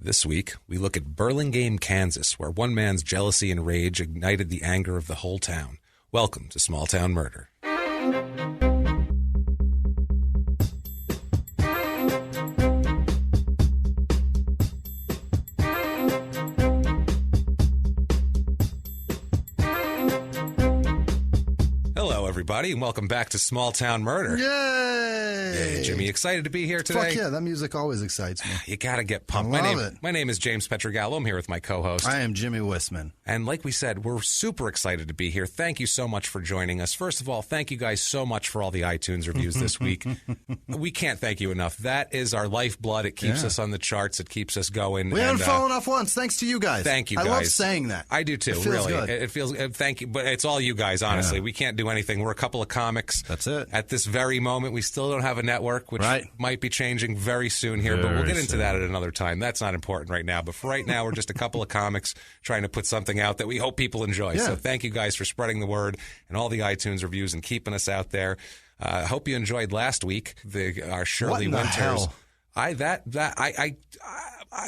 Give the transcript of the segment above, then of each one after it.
This week, we look at Burlingame, Kansas, where one man's jealousy and rage ignited the anger of the whole town. Welcome to Small Town Murder. Hello, everybody, and welcome back to Small Town Murder. Yay, Jimmy, excited to be here today? Fuck yeah, that music always excites me. You gotta get pumped. I love it. My name is James Pietragallo. I'm here with my co-host. I am Jimmy Whisman. And like we said, we're super excited to be here. Thank you so much for joining us. First of all, thank you guys so much for all the iTunes reviews this week. We can't thank you enough. That is our lifeblood. It keeps us on the charts. It keeps us going. We haven't fallen off once, thanks to you guys. Thank you guys. I love saying that. I do too, it feels really. Good. It feels thank you, but it's all you guys, honestly. We can't do anything. We're a couple of comics. That's it. At this very moment, we still don't have a network, which might be changing very soon here, but we'll get into that at another time. That's not important right now. But for right now, we're just a couple of comics trying to put something out that we hope people enjoy. So thank you guys for spreading the word and all the iTunes reviews and keeping us out there. I hope you enjoyed last week, our Shirley What in the Winters. hell? I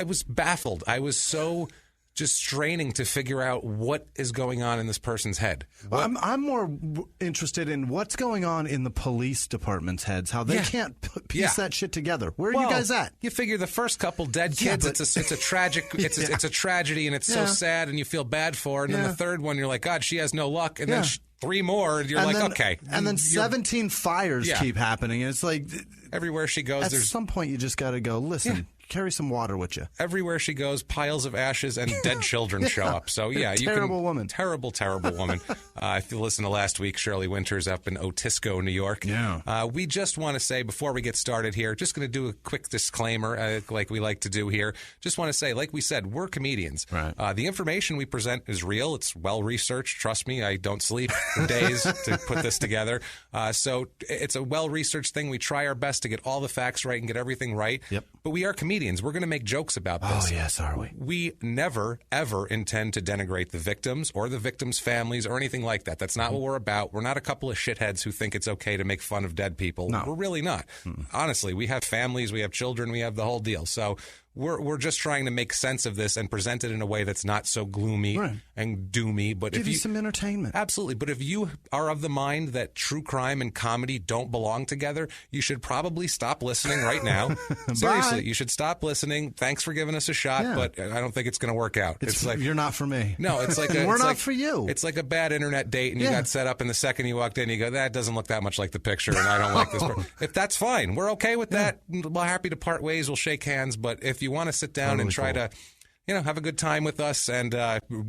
was baffled. I was so just straining to figure out what is going on in this person's head. I'm more interested in what's going on in the police department's heads, how they can't piece that shit together. Where are you guys at? You figure the first couple dead kids, it's a tragic, it's a tragedy, and it's so sad, and you feel bad for her. And then the third one, you're like, God, she has no luck. And then three more, and you're okay. And then 17 fires keep happening. And it's like everywhere she goes, at some point you just got to go, listen. Carry some water with you. Everywhere she goes, piles of ashes and dead children show up. So, terrible woman. Terrible, terrible woman. If you listen to last week, Shirley Winters up in Otisco, New York. Yeah. We just want to say, before we get started here, just going to do a quick disclaimer like we like to do here. Just want to say, like we said, we're comedians. Right. The information we present is real. It's well-researched. Trust me, I don't sleep for days to put this together. So it's a well-researched thing. We try our best to get all the facts right and get everything right. Yep. But we are comedians. We're going to make jokes about this. Oh, yes, are we? We never, ever intend to denigrate the victims or the victims' families or anything like that. That's not what we're about. We're not a couple of shitheads who think it's okay to make fun of dead people. No. We're really not. Honestly, we have families, we have children, we have the whole deal. So we're just trying to make sense of this and present it in a way that's not so gloomy and doomy. But give you some entertainment. Absolutely. But if you are of the mind that true crime and comedy don't belong together, you should probably stop listening right now. Seriously, you should stop listening. Thanks for giving us a shot, but I don't think it's going to work out. It's like you're not for me. No, it's like we're not for you. It's like a bad internet date, and you got set up, and the second you walked in, you go, that doesn't look that much like the picture, and I don't like this. If that's fine, we're okay with that. We're happy to part ways. We'll shake hands. But if you want to sit down and try to, have a good time with us and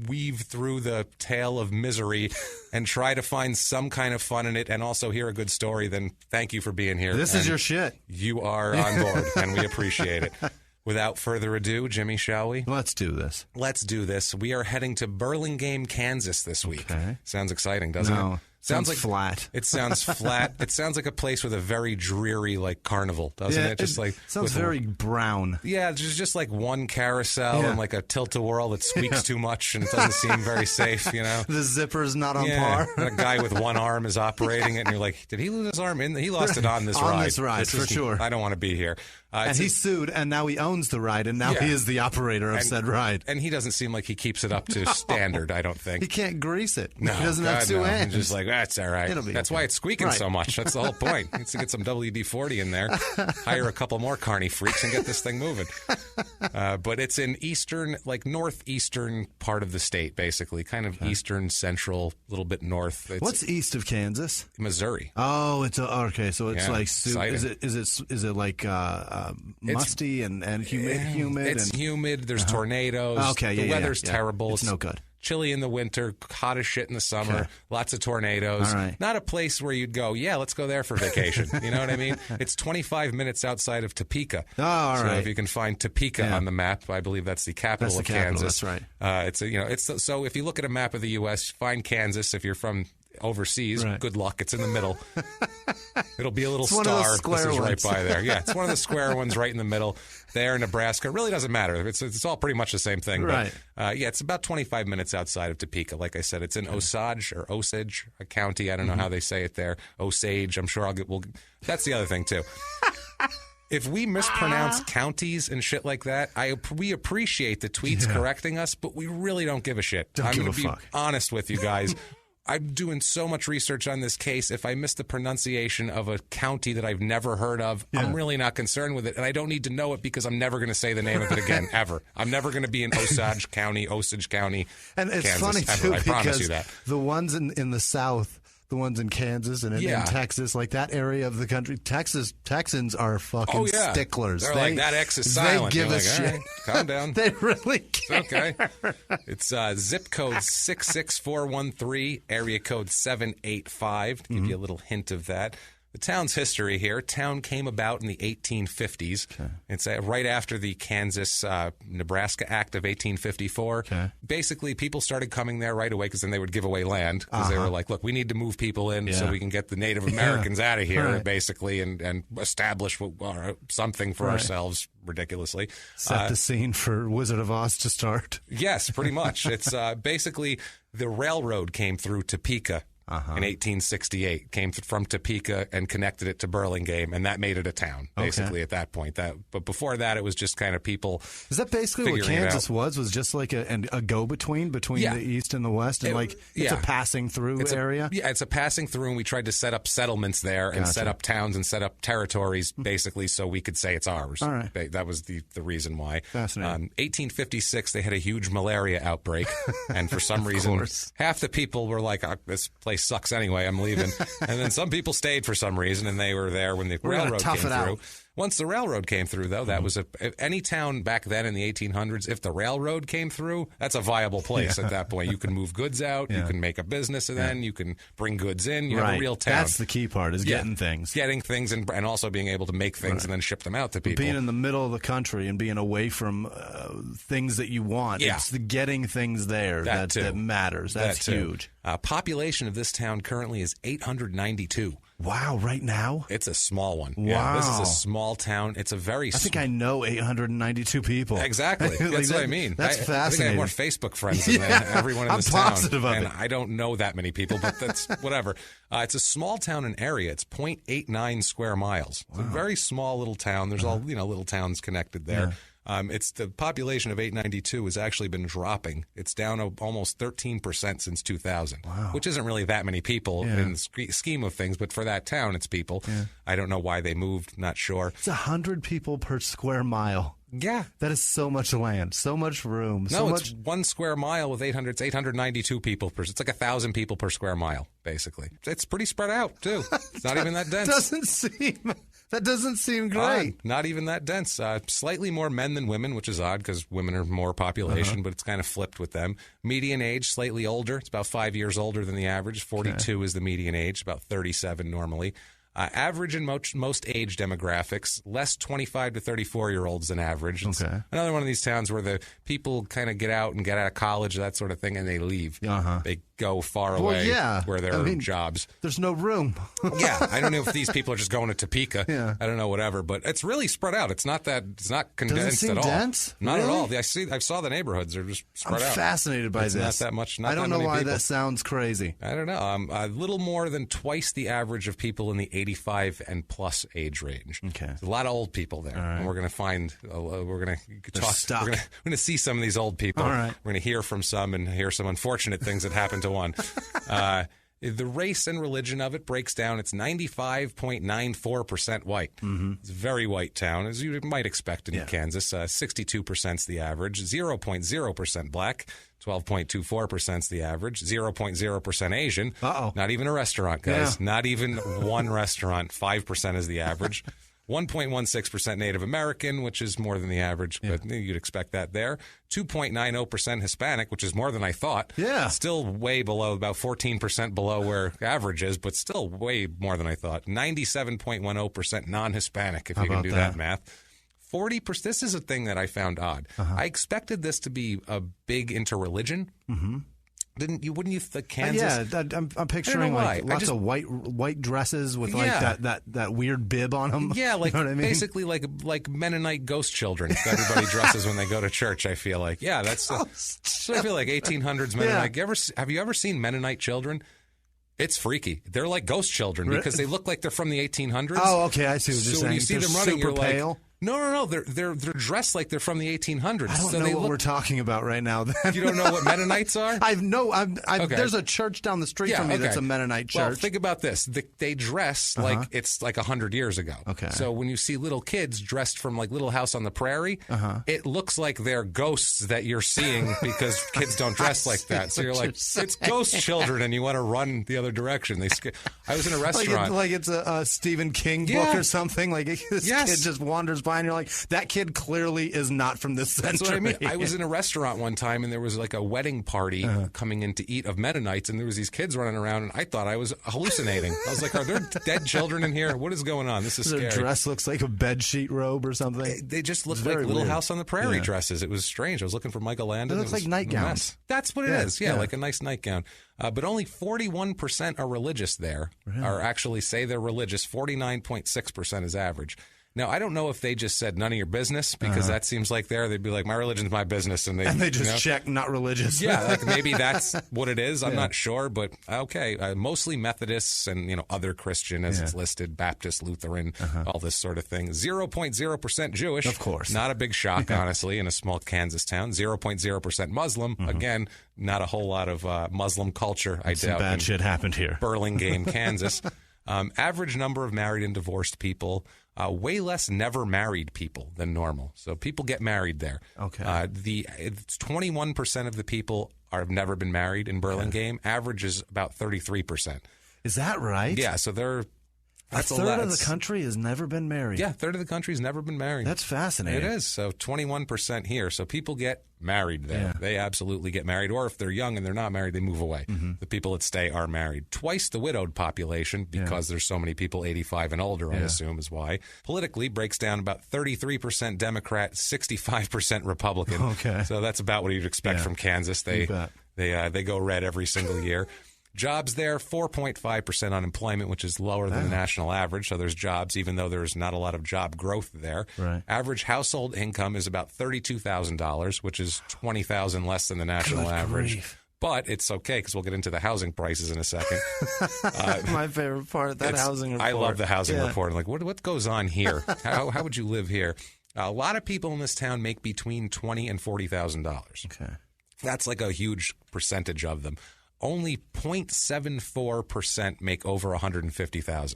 weave through the tale of misery and try to find some kind of fun in it and also hear a good story, then thank you for being here. This is your shit. You are on board, and we appreciate it. Without further ado, Jimmy, shall we? Let's do this. Let's do this. We are heading to Burlingame, Kansas this week. Okay. Sounds exciting, doesn't it? Sounds like flat. It sounds flat. It sounds like a place with a very dreary, carnival, doesn't it? Just sounds very brown. Yeah, there's just one carousel and a tilt-o-whirl that squeaks too much and it doesn't seem very safe, The zipper's not on par. And a guy with one arm is operating it, and you're like, did he lose his arm? He lost it on this ride. On this ride, for sure. I don't want to be here. And he sued, and now he owns the ride, and now he is the operator of said ride. And he doesn't seem like he keeps it up to standard, I don't think. He can't grease it. No, he doesn't have two hands. He's just like, that's all right. That's why it's squeaking so much. That's the whole point. He needs to get some WD-40 in there, hire a couple more carny freaks, and get this thing moving. But it's in northeastern part of the state, basically. Kind of eastern, central, a little bit north. What's east of Kansas? Missouri. Oh, it's okay. So it's is it like musty and humid? It's humid. There's tornadoes. Okay, the weather's terrible. It's no good. Chilly in the winter, hot as shit in the summer, lots of tornadoes. All right. Not a place where you'd go, let's go there for vacation. You know what I mean? It's 25 minutes outside of Topeka. Oh, all right. So if you can find Topeka on the map, I believe that's the capital of Kansas. That's right. So if you look at a map of the U.S., find Kansas. If you're from overseas, good luck. It's in the middle. It'll be a little star. This is right by there. Yeah, it's one of the square ones right in the middle. There, Nebraska. It really doesn't matter. It's all pretty much the same thing. Right. But, it's about 25 minutes outside of Topeka. Like I said, it's in Osage or Osage County. I don't know how they say it there. Osage. I'm sure that's the other thing too. If we mispronounce counties and shit like that, we appreciate the tweets correcting us, but we really don't give a shit. I'm going to be honest with you guys. I'm doing so much research on this case. If I miss the pronunciation of a county that I've never heard of, I'm really not concerned with it. And I don't need to know it because I'm never going to say the name of it again, ever. I'm never going to be in Osage County, and it's Kansas, funny, ever. too, I promise you that. The ones in the South, the ones in Kansas and in Texas, like that area of the country, Texans are fucking sticklers. They're like, that X is silent. They give a shit. Right, calm down. They really care. Okay. It's zip code 66413, area code 785, to give you a little hint of that. The town's history here. Town came about in the 1850s. Okay. It's right after the Kansas-Nebraska Act of 1854. Okay. Basically, people started coming there right away because then they would give away land because they were like, look, we need to move people in so we can get the Native Americans out of here, basically, and establish something for ourselves, ridiculously. Set the scene for Wizard of Oz to start. Yes, pretty much. It's basically the railroad came through Topeka. In 1868, came from Topeka and connected it to Burlingame, and that made it a town, basically, at that point. But before that, it was just kind of people. Is that basically what Kansas was just like a go-between between the East and the West? And it's a passing-through area? It's a passing-through, and we tried to set up settlements there and set up towns and set up territories, basically, so we could say it's ours. All right. That was the reason why. Fascinating. 1856, they had a huge malaria outbreak, and for some reason, half the people were like, this place sucks anyway, I'm leaving. And then some people stayed for some reason, and they were there when the railroad came through. Once the railroad came through, though, that was any town back then in the 1800s, if the railroad came through, that's a viable place at that point. You can move goods out, you can make a business, and then you can bring goods in. You have a real town. That's the key part, is getting things. Getting things and also being able to make things and then ship them out to people. Being in the middle of the country and being away from things that you want. It's the getting things there that matters. That's huge. Population of this town currently is 892. Wow, right now? It's a small one. Wow. Yeah, this is a small town. It's a very I think I know 892 people. Exactly. That's what I mean. That's fascinating. I think I have more Facebook friends than everyone in this town. I'm positive of it. I don't know that many people, but that's whatever. It's a small town in area. It's 0.89 square miles. It's a very small little town. There's all little towns connected there. It's the population of 892 has actually been dropping. It's down almost 13% since 2000, which isn't really that many people in the scheme of things, but for that town, it's people. I don't know why they moved, not sure. It's 100 people per square mile. Yeah. That is so much land, so much room. It's 1 square mile with 892 people it's like 1,000 people per square mile, basically. It's pretty spread out, too. It's not even that dense. That doesn't seem great. Not even that dense. Slightly more men than women, which is odd because women are more population, but it's kind of flipped with them. Median age, slightly older. It's about 5 years older than the average. 42 is the median age, about 37 normally. Average in most age demographics, less 25 to 34-year-olds than average. It's another one of these towns where the people kind of get out of college, that sort of thing, and they leave. They go far away where there are jobs. There's no room. I don't know if these people are just going to Topeka. I don't know, whatever. But it's really spread out. It's not condensed at all. Dense? Not at all. I saw the neighborhoods. They're just spread out. I'm fascinated by this. Not that much. I don't know why that sounds crazy. I don't know. A little more than twice the average of people in the 85 and plus age range. There's a lot of old people there, and we're going to find. We're going to talk. We're going to see some of these old people. We're going to hear from some and hear some unfortunate things that happened to one. The race and religion of it breaks down. It's 95.94% white. It's a very white town, as you might expect in Kansas. 62% is the average. 0.0% black. 12.24% is the average. 0.0% Asian. Not even a restaurant, guys. Not even one restaurant. 5% is the average. 1.16% Native American, which is more than the average, but you'd expect that there. 2.90% Hispanic, which is more than I thought. Still way below, about 14% below where average is, but still way more than I thought. 97.10% non-Hispanic, if you can do that math. 40%, this is a thing that I found odd. I expected this to be a big interreligion. Wouldn't you think Kansas? I'm picturing like lots of white dresses with like that weird bib on them. Yeah, like you know what I mean? Basically like Mennonite ghost children that everybody dresses when they go to church, I feel like. Yeah, that's I feel like 1800s Mennonite. Have you ever seen Mennonite children? It's freaky. They're like ghost children because they look like they're from the 1800s. Oh, okay, I see what you're saying. So when you see them running, super you're pale. like, no. They're dressed like they're from the 1800s. I don't know what we're talking about right now. Then. You don't know what Mennonites are? Okay. There's a church down the street from me that's a Mennonite church. Well, think about this. They dress like it's like 100 years ago. Okay. So when you see little kids dressed from like Little House on the Prairie, it looks like they're ghosts that you're seeing because kids don't dress like that. So you're like, it's ghost children, and you want to run the other direction. I was in a restaurant. Like it's a Stephen King book or something. Like this kid just wanders by, and you're like, that kid clearly is not from this century. That's what I mean. I was in a restaurant one time, and there was like a wedding party coming in to eat of Mennonites, and there was these kids running around, and I thought I was hallucinating. I was like, are there dead children in here? What is going on? This is scary. Their dress looks like a bedsheet robe or something. They just look like Little House on the Prairie dresses. It was strange. I was looking for Michael Landon. It looks like nightgowns. That's what it is. Yeah, like a nice nightgown. But only 41% are religious there, or actually say they're religious. 49.6% is average. Now, I don't know if they just said none of your business, because that seems like they'd be like, my religion's my business. And they just check not religious. Yeah, like maybe that's what it is. I'm not sure, but okay. Mostly Methodists and, other Christian as it's listed, Baptist, Lutheran, all this sort of thing. 0.0% Jewish. Of course. Not a big shock, honestly, in a small Kansas town. 0.0% Muslim. Again, not a whole lot of Muslim culture, I doubt. Some bad shit happened here. Burlingame, Kansas. Average number of married and divorced people. Way less never married people than normal. So people get married there. Okay. 21% of the people have never been married in Burlingame. Average is about 33%. Is that right? Yeah. So that's a third of the country has never been married. Yeah, a third of the country has never been married. That's fascinating. It is. So 21% here. So people get married there. Yeah. They absolutely get married. Or if they're young and they're not married, they move away. The people that stay are married. Twice the widowed population, because there's so many people 85 and older, I assume is why. Politically, breaks down about 33% Democrat, 65% Republican. Okay. So that's about what you'd expect from Kansas. They go red every single year. Jobs there, 4.5% unemployment, which is lower than the national average. So there's jobs, even though there's not a lot of job growth there. Right. Average household income is about $32,000, which is $20,000 less than the national average. Grief. But it's okay, because we'll get into the housing prices in a second. My favorite part, that housing report. I love the housing report. I'm like, what goes on here? How would you live here? A lot of people in this town make between $20,000 and $40,000. Okay. That's like a huge percentage of them. Only 0.74% make over $150,000.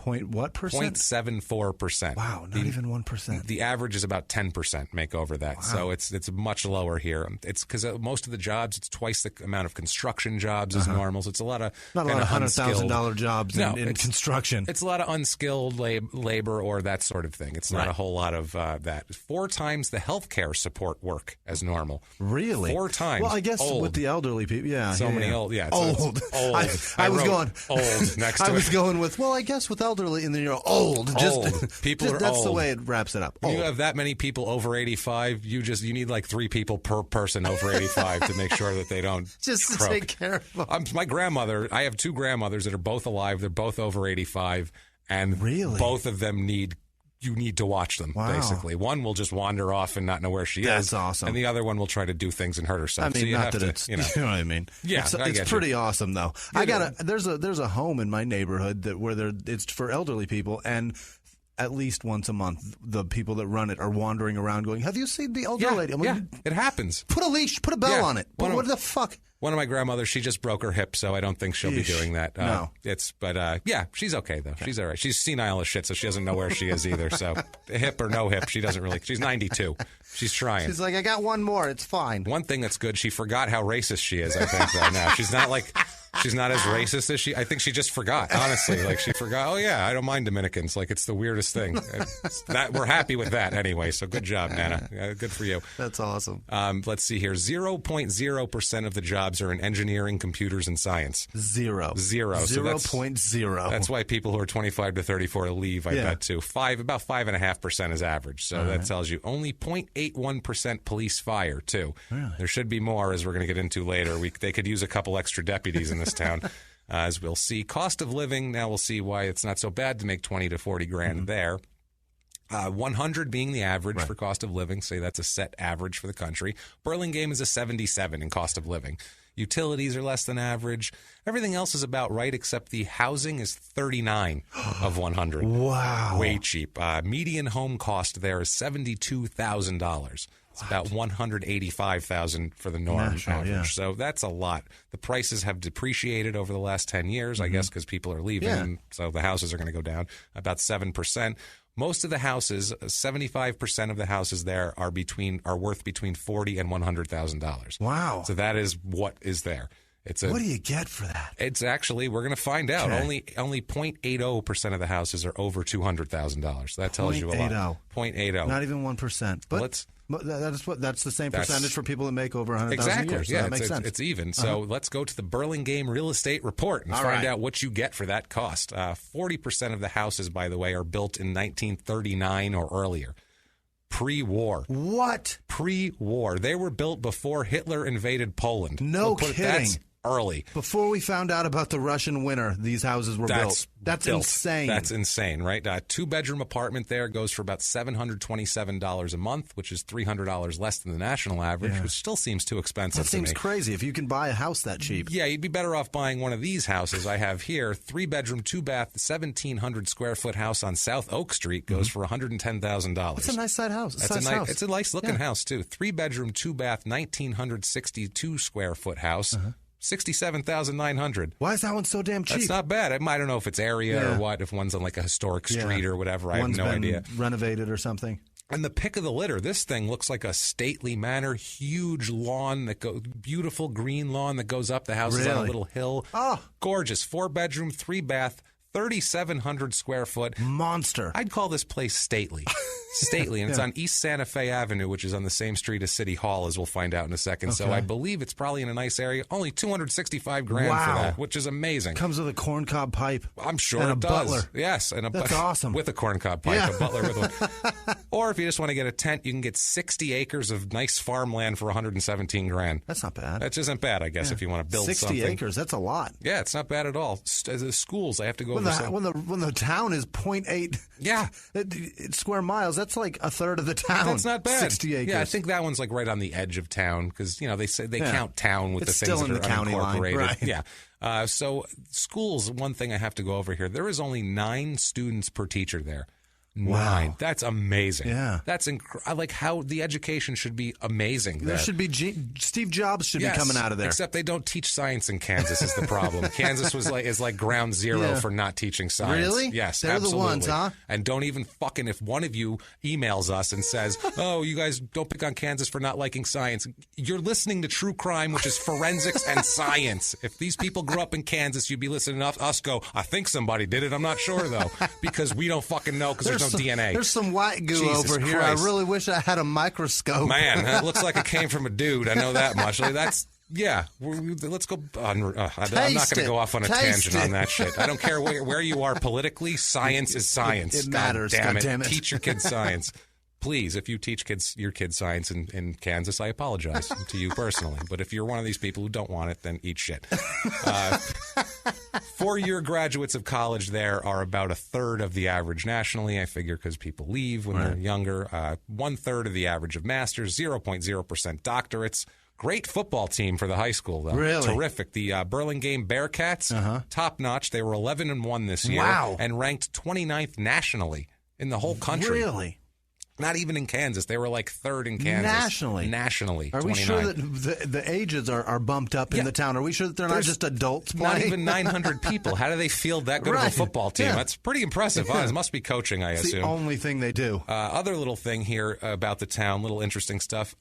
What percent? 0.74%. Wow, not even 1%. The average is about 10% make over that. Wow. So it's much lower here. It's because most of the jobs, it's twice the amount of construction jobs as normal. So it's a lot of not a lot of $100,000 jobs in construction. It's a lot of unskilled labor or that sort of thing. It's not a whole lot of that. 4 times the healthcare support work as normal. Really? 4 times. Well, I guess with the elderly people, many old. Yeah, old. Old. I was going old next to it. I was going with, well, I guess with elderly, and then you're old. People are that's old. the way it wraps it up. When you have that many people over 85, you need like 3 people per person over 85 to make sure that they don't just croak. To take care of them. My grandmother, I have 2 grandmothers that are both alive. They're both over 85, and both of them you need to watch them, basically. One will just wander off and not know where she is. That's awesome. And the other one will try to do things and hurt herself. I mean, so you not have that to, it's, you know what I mean? Yeah, it's pretty awesome, though. There's a home in my neighborhood where it's for elderly people, and at least once a month, the people that run it are wandering around going, have you seen the elderly lady? It happens. Put a leash, put a bell on it. What the fuck? One of my grandmothers, she just broke her hip, so I don't think she'll be doing that. No. She's okay, though. Okay. She's all right. She's senile as shit, so she doesn't know where she is either. So hip or no hip, she doesn't really. She's 92. She's trying. She's like, I got one more. It's fine. One thing that's good, she forgot how racist she is, I think, right now. She's not as racist as I think she just forgot, honestly. Like, she forgot, oh, yeah, I don't mind Dominicans. Like, it's the weirdest thing. We're happy with that anyway, so good job, Nana. Good for you. That's awesome. Let's see here. 0.0% of the jobs are in engineering, computers, and science. Zero. 0.0. That's why people who are 25 to 34 leave, I bet, too. About 5.5% is average, so that tells you. Only 0.81% police fire, too. Really? There should be more, as we're going to get into later. They could use a couple extra deputies in this town, as we'll see. Cost of living, now we'll see why it's not so bad to make 20 to 40 grand there. 100 being the average for cost of living. Say that's a set average for the country. Burlingame is a 77 in cost of living. Utilities are less than average. Everything else is about right, except the housing is 39 of 100. Wow. Way cheap. Median home cost there is $72,000. It's about $185,000 for the norm average. Yeah. So that's a lot. The prices have depreciated over the last 10 years, I guess, because people are leaving. Yeah. And so the houses are going to go down about 7%. Most of the houses, 75% of the houses there are worth between $40,000 and $100,000. Wow. So that is what is there. What do you get for that? It's actually, we're going to find out. Okay. Only 0.80% of the houses are over $200,000. That tells you a lot. 0.80. Not even 1%. But that's the same percentage for people that make over $100,000 a year. So yeah, that makes sense. It's even. So let's go to the Burlingame Real Estate Report and find out what you get for that cost. 40% of the houses, by the way, are built in 1939 or earlier. Pre-war. What? Pre-war. They were built before Hitler invaded Poland. No kidding. That's early. Before we found out about the Russian winter, these houses were built. That's insane. That's insane, right? A two-bedroom apartment there goes for about $727 a month, which is $300 less than the national average, which still seems too expensive to me. That seems crazy if you can buy a house that cheap. Yeah, you'd be better off buying one of these houses I have here. 3-bedroom, 2-bath, 1,700-square-foot house on South Oak Street goes for $110,000. It's a nice side house. It's a nice-looking house, too. 3-bedroom, 2-bath, 1,962-square-foot house. $67,900. Why is that one so damn cheap? That's not bad. I don't know if it's area or what, if one's on like a historic street or whatever. I have no idea. Renovated or something. And the pick of the litter, this thing looks like a stately manor, huge lawn beautiful green lawn that goes up. The house is on a little hill. Oh, gorgeous. 4-bedroom, 3-bath, 3,700 square foot. Monster. I'd call this place stately. Stately. And it's on East Santa Fe Avenue, which is on the same street as City Hall, as we'll find out in a second. Okay. So I believe it's probably in a nice area. Only $265,000 for that, which is amazing. Comes with a corncob pipe. I'm sure and it a does. Butler. Yes. That's awesome. With a corncob pipe, a butler with one. Or if you just want to get a tent, you can get 60 acres of nice farmland for $117,000. That's not bad. That isn't bad, I guess, if you want to build 60 something. 60 acres, that's a lot. Yeah, it's not bad at all. The schools, I have to go when the town is 0.8 square miles, that's like a third of the town. That's not bad. 60 acres. Yeah, I think that one's like right on the edge of town because they say they count town with it's the things still in that the are county unincorporated. line. Right. Yeah. So schools, one thing I have to go over here. There is only 9 students per teacher there. 9. Wow. That's amazing. Yeah. That's I like how the education should be amazing. There should be Steve Jobs should be coming out of there. Except they don't teach science in Kansas is the problem. Kansas is like ground zero for not teaching science. Really? Yes, They're absolutely. the ones, huh? And don't even fucking, if one of you emails us and says, oh, you guys don't pick on Kansas for not liking science, you're listening to true crime, which is forensics and science. If these people grew up in Kansas, you'd be listening to us go, I think somebody did it. I'm not sure, though, because we don't fucking know because there's no DNA. There's some white goo Jesus over here. Christ. I really wish I had a microscope. Man, that looks like it came from a dude. I know that much. Let's go. I'm not going to go off on a tangent on that shit. I don't care where you are politically. Science is science. It matters. God damn it. Teach your kids science. Please, if you teach your kids science in Kansas, I apologize to you personally. But if you're one of these people who don't want it, then eat shit. 4-year graduates of college there are about a third of the average nationally. I figure because people leave when they're younger. 1/3 of the average of masters, 0.0% doctorates. Great football team for the high school, though. Really? Terrific. The Burlingame Bearcats, top notch. They were 11-1 this year. Wow. And ranked 29th nationally in the whole country. Really? Not even in Kansas. They were like 3rd in Kansas. Nationally. Are 29. we sure that the ages are bumped up in the town? Are we sure that they're not just adults playing? Not even 900 people. How do they field that good of a football team? Yeah. That's pretty impressive. Huh? It must be coaching, I assume. The only thing they do. Other little thing here about the town, little interesting stuff.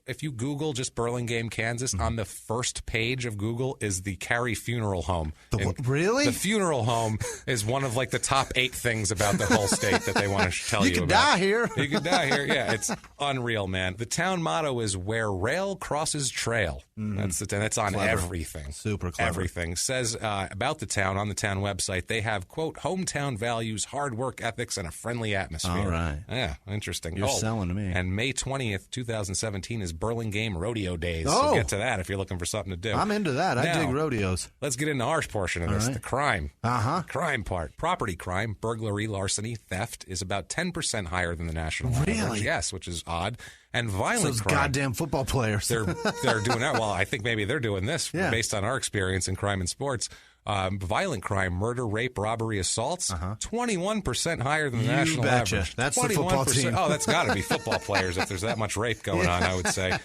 If you Google just Burlingame, Kansas, on the first page of Google is the Carey Funeral Home. Really? The funeral home is one of like the top 8 things about the whole state that they want to tell you about. You could die here. You could die here. Yeah, it's unreal, man. The town motto is "Where rail crosses trail." That's on clever. everything. Super clever. Everything says about the town on the town website. They have quote hometown values, hard work ethics, and a friendly atmosphere. All right. Yeah, interesting. You're selling to me. And May 20th, 2017 is Burlingame Rodeo Days. Oh. So get to that if you're looking for something to do. I'm into that. I dig rodeos. Let's get into our portion of this, the crime. Uh-huh. Crime part. Property crime, burglary, larceny, theft is about 10% higher than the national Really? Yes, which is odd. And violent Those crime. goddamn football players. They're doing that. Well, I think maybe they're doing this based on our experience in crime and sports. Violent crime, murder, rape, robbery, assaults, 21% higher than the national betcha. average. That's the football team. Oh, that's got to be football players if there's that much rape going on, I would say.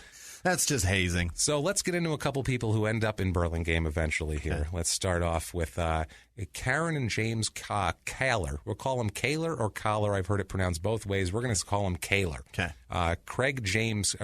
That's just hazing. So let's get into a couple people who end up in Burlingame eventually here. Okay. Let's start off with Karen and James Kaler. We'll call him Kaler or Collar. I've heard it pronounced both ways. We're going to call him Kaler. Okay. James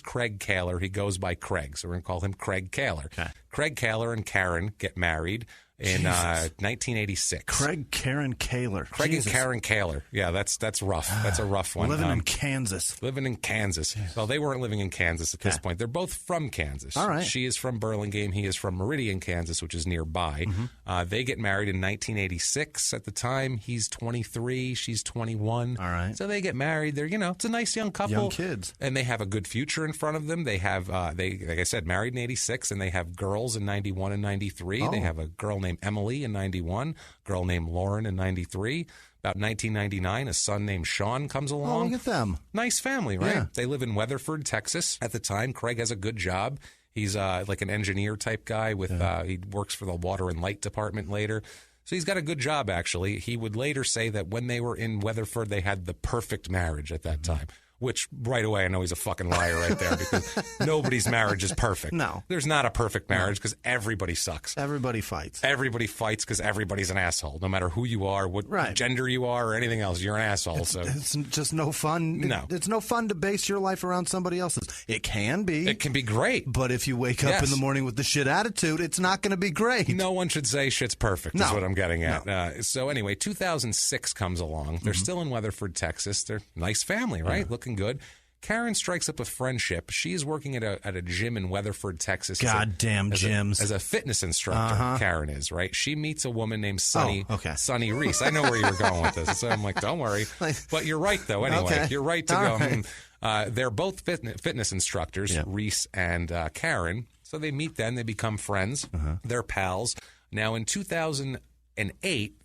Craig Kaler. He goes by Craig, so we're going to call him Craig Kaler. Okay. Craig Kaler and Karen get married in 1986. Karen Kaler. Craig Jesus. And Karen Kaler. Yeah, that's rough. That's a rough one. Living in Kansas. Yes. Well, they weren't living in Kansas at this point. They're both from Kansas. All right. She is from Burlingame. He is from Meridian, Kansas, which is nearby. Mm-hmm. They get married in 1986. At the time, he's 23. She's 21. All right. So they get married. They're, it's a nice young couple. Young kids. And they have a good future in front of them. They have, like I said, married in 86, and they have girls in 91 and 93. Oh. They have a girl named Emily in 91, girl named Lauren in 93. About 1999, a son named Sean comes along. Oh, look at them. Nice family, right? Yeah. They live in Weatherford, Texas. At the time, Craig has a good job. He's like an engineer type guy with he works for the water and light department later. So he's got a good job, actually. He would later say that when they were in Weatherford, they had the perfect marriage at that time. Which, right away, I know he's a fucking liar right there because nobody's marriage is perfect. No. There's not a perfect marriage because everybody sucks. Everybody fights. Everybody fights because everybody's an asshole. No matter who you are, what gender you are, or anything else, you're an asshole. It's just no fun. No. It's no fun to base your life around somebody else's. It can be. It can be great. But if you wake up in the morning with the shit attitude, it's not going to be great. No one should say shit's perfect, is what I'm getting at. No. So anyway, 2006 comes along. They're still in Weatherford, Texas. They're a nice family, right? Yeah. Looking good. Karen strikes up a friendship. She's working at a gym in Weatherford, Texas. Goddamn gyms. As a fitness instructor, Karen is, right? She meets a woman named Sunny Reese. I know where you were going with this. So I'm like, don't worry. But you're right, though, anyway. You're right to go. Right. They're both fitness instructors, Reese and Karen. So they meet then. They become friends. They're pals. Now, in 2008,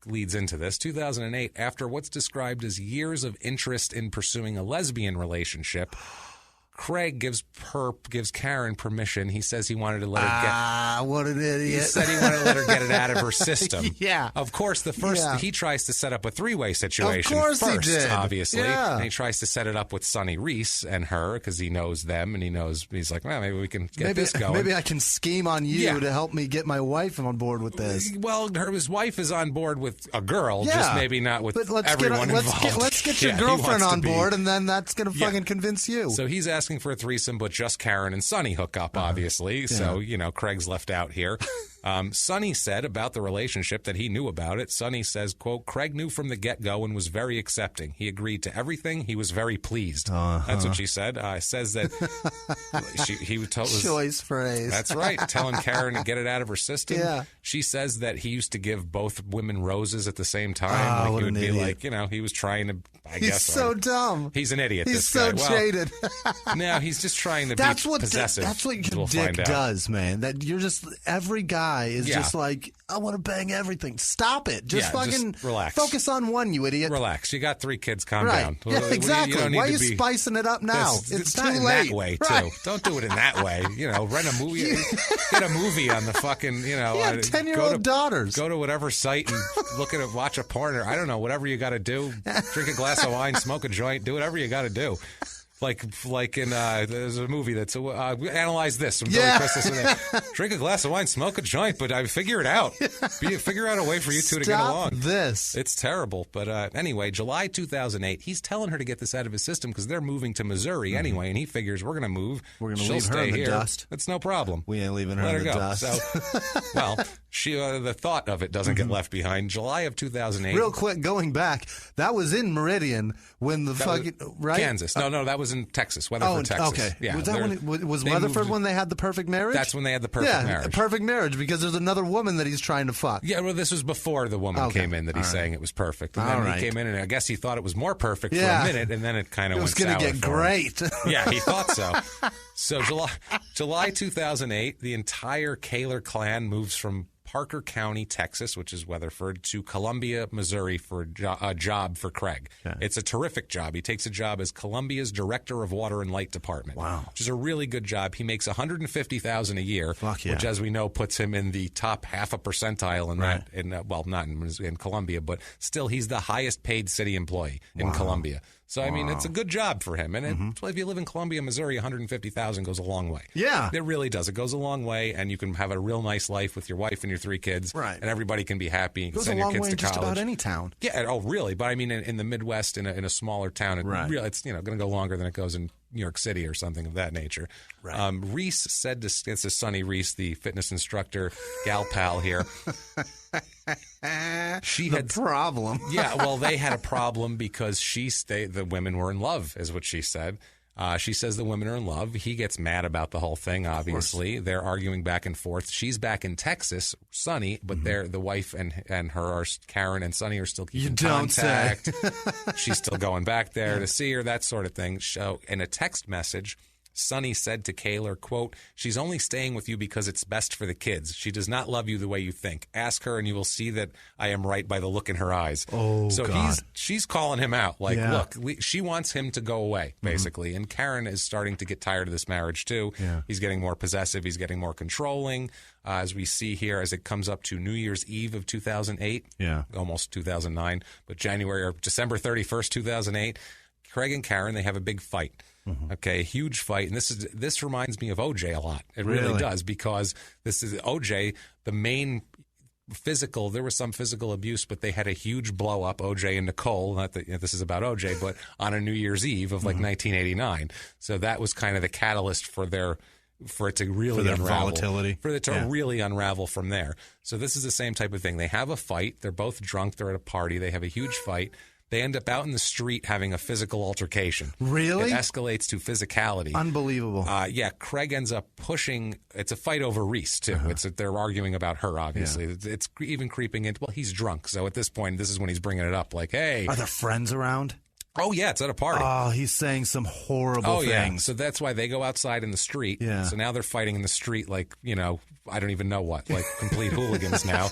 leads into this. 2008, after what's described as years of interest in pursuing a lesbian relationship, Craig gives Karen permission. He says he wanted to let her get... what an idiot. He said he wanted to let her get it out of her system. Yeah. Of course, he tries to set up a three-way situation of course first, he did. Obviously. Yeah. And he tries to set it up with Sunny Reese and her because he knows them and he's like, well, maybe we can get this going. Maybe I can scheme on you to help me get my wife on board with this. Well, his wife is on board with a girl, just maybe not with everyone involved. Let's get your girlfriend on board, and then that's going to fucking convince you. So he's asking for a threesome, but just Karen and Sunny hook up, obviously. So, Craig's left out here. Sunny said about the relationship that he knew about it. Sunny says, quote, Craig knew from the get-go and was very accepting. He agreed to everything. He was very pleased. That's what she said. Says that he told choice phrase. That's right. Telling Karen to get it out of her system. Yeah. She says that he used to give both women roses at the same time. What he would an be idiot. like, he was trying to, He's so dumb. He's an idiot, He's this so guy. jaded. No, he's just trying to be possessive. That's what your dick does, man. That you're just, every guy is just like, I want to bang everything. Stop it. Just fucking just relax. Focus on one, you idiot. Relax. You got 3 kids. Calm down. Yeah, exactly. Why are you spicing it up now? It's too not in late. that way, too. Don't do it in that way. Rent a movie. Get a movie on the fucking, You have 10-year-old daughters. Go to whatever site and watch a porn, or I don't know, whatever you got to do. Drink a glass of wine, smoke a joint, do whatever you got to do. Like in there's a movie that's analyze this from Billy Crystal. Drink a glass of wine, smoke a joint, but I figure it out. Figure out a way for you two to get along. This it's terrible, but anyway, July 2008, he's telling her to get this out of his system because they're moving to Missouri anyway, and he figures we're going to move. We're going to She'll leave her stay in the here. dust. It's no problem. We ain't leaving her Let in the go. dust. So, well, the thought of it doesn't get left behind. July of 2008. Real quick, going back, that was in Meridian when Kansas. No, that was in Texas. Weatherford, Texas. Okay. Yeah, was Weatherford when they had the perfect marriage? That's when they had the perfect marriage. Perfect marriage, because there's another woman that he's trying to fuck. Yeah, well, this was before the woman came in that he's saying it was perfect. And then he came in, and I guess he thought it was more perfect for a minute, and then it kind of went sour. It was going to get great. Yeah, he thought so. So July 2008, the entire Kaler clan moves from Parker County, Texas, which is Weatherford, to Columbia, Missouri for a job for Craig. Okay. It's a terrific job. He takes a job as Columbia's Director of Water and Light Department. Wow. Which is a really good job. He makes $150,000 a year, Fuck yeah. which, as we know, puts him in the top half a percentile in right. that. Well, not in Columbia, but still, he's the highest paid city employee in Columbia. So, I mean, it's a good job for him. And if you live in Columbia, Missouri, $150,000 goes a long way. Yeah. It really does. It goes a long way, and you can have a real nice life with your wife and your 3 kids. Right. And everybody can be happy. You can goes send a long your kids way to in just college. about any town. Yeah. Oh, really? But I mean, in the Midwest, in a smaller town, it's going to go longer than it goes in New York City or something of that nature. Right. Reese said to Sonny Reese, the fitness instructor, gal pal here. She had problem. Yeah, well, they had a problem because the women were in love, is what she said. She says the women are in love. He gets mad about the whole thing, obviously. They're arguing back and forth. She's back in Texas, Sonny, but the wife and her are, Karen and Sonny are still keeping contact. She's still going back there to see her, that sort of thing. So in a text message, Sonny said to Kaylor, quote, "She's only staying with you because it's best for the kids. She does not love you the way you think. Ask her and you will see that I am right by the look in her eyes." Oh, so God. she's calling him out. Like, look, she wants him to go away, basically. And Karen is starting to get tired of this marriage, too. Yeah. He's getting more possessive. He's getting more controlling. As we see here, as it comes up to New Year's Eve of 2008, almost 2009, but December 31st, 2008, Craig and Karen, they have a big fight. Okay, a huge fight, and this reminds me of OJ a lot. It really does, because this is OJ. The main physical, there was some physical abuse, but they had a huge blow up. OJ and Nicole. Not that this is about OJ, but on a New Year's Eve of 1989. So that was kind of the catalyst for it to really unravel. Volatility. For it to really unravel from there. So this is the same type of thing. They have a fight. They're both drunk. They're at a party. They have a huge fight. They end up out in the street having a physical altercation. Really? It escalates to physicality. Unbelievable. Craig ends up pushing. It's a fight over Reese, too. They're arguing about her, obviously. Yeah. It's even creeping into, well, he's drunk. So at this point, this is when he's bringing it up. Like, hey. Are there friends around? Oh, yeah, it's at a party. Oh, he's saying some horrible things. Yeah. So that's why they go outside in the street. Yeah. So now they're fighting in the street like, I don't even know what, like complete hooligans now.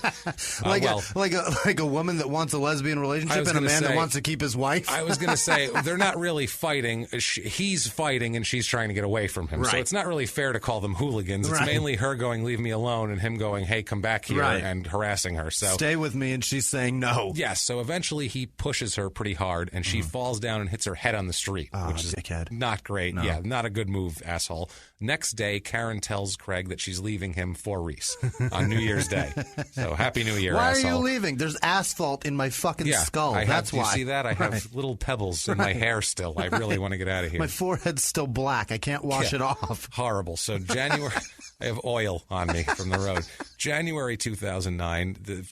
Like a woman that wants a lesbian relationship and a man that wants to keep his wife? I was going to say, they're not really fighting. He's fighting and she's trying to get away from him. Right. So it's not really fair to call them hooligans. It's mainly her going, leave me alone, and him going, hey, come back here, and harassing her. So stay with me, and she's saying no. Yes, so eventually he pushes her pretty hard, and she falls down and hits her head on the street, which is not great. No. Yeah, not a good move, asshole. Next day, Karen tells Craig that she's leaving him for Reese on New Year's Day. So happy New Year, asshole. Why are you leaving? There's asphalt in my fucking skull. That's why. Do you see that? I have little pebbles in my hair still. I really want to get out of here. My forehead's still black. I can't wash it off. Horrible. So January, I have oil on me from the road. January 2009,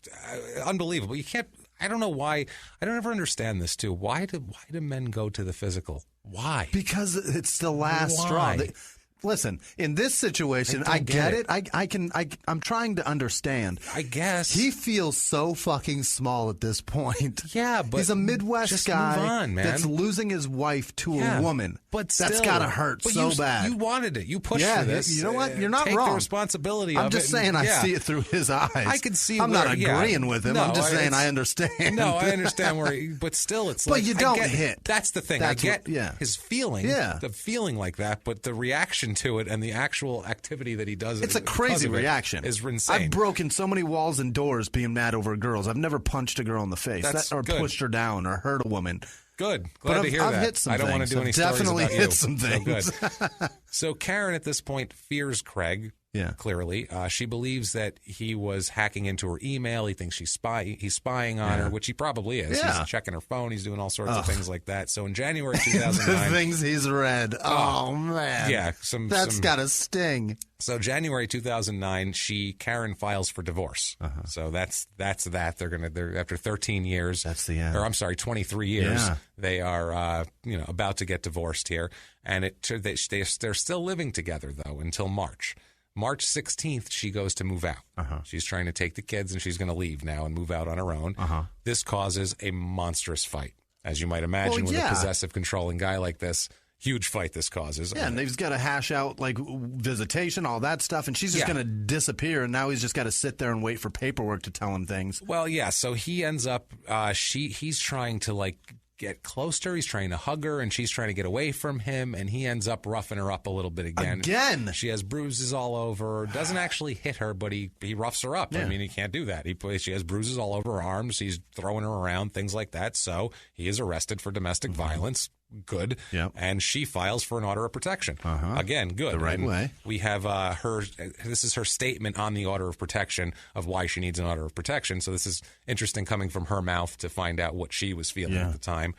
unbelievable. You can't. I don't know why. I don't ever understand this too. Why do men go to the physical? Why? Because it's the last straw. Listen, in this situation, I get it. I'm trying to understand. I guess. He feels so fucking small at this point. Yeah, but he's a Midwest guy move on, man. That's losing his wife to a woman. But still, that's got to hurt bad. You wanted it. You pushed for this. You know what? You're not Take wrong. The responsibility of it. I'm just saying I see it through his eyes. I can see I'm not agreeing with him. No, I'm just saying I understand. No, I understand but still, it's like. But you don't hit. That's the thing. I get his feeling. Yeah. The feeling like that, but the reaction to it and the actual activity that he does. It's a crazy reaction. Is insane. I've broken so many walls and doors being mad over girls. I've never punched a girl in the face or pushed her down or hurt a woman. Good. Glad to hear that. I've hit some I don't want to do any stories definitely about hit you. some things. So good. So Karen at this point fears Craig. Yeah. Clearly. She believes that he was hacking into her email. He thinks he's spying on her, which he probably is. Yeah. He's checking her phone. He's doing all sorts of things like that. So in January 2009... the things he's read. Oh, man. Yeah. That's got to sting. So January 2009, Karen files for divorce. So that's that. They're after 13 years. That's the end. Or I'm sorry, 23 years. Yeah. They are about to get divorced here, and they're still living together though until March. March 16th, she goes to move out. She's trying to take the kids, and she's going to leave now and move out on her own. This causes a monstrous fight. As you might imagine, with a possessive, controlling guy like this, Huge fight this causes. Yeah, and they've got to hash out like visitation, all that stuff, and she's just going to disappear, and now he's just got to sit there and wait for paperwork to tell him things. Well, yeah, so he ends up, he's trying to like get close to her, he's trying to hug her, and she's trying to get away from him, and he ends up roughing her up a little bit again. She has bruises all over, doesn't actually hit her, but he roughs her up. I mean, he can't do that. She has bruises all over her arms, he's throwing her around, things like that, so he is arrested for domestic violence. Good. Yep. And she files for an order of protection. Again, good. The right way. We have this is her statement on the order of protection of why she needs an order of protection. So this is interesting coming from her mouth to find out what she was feeling at the time.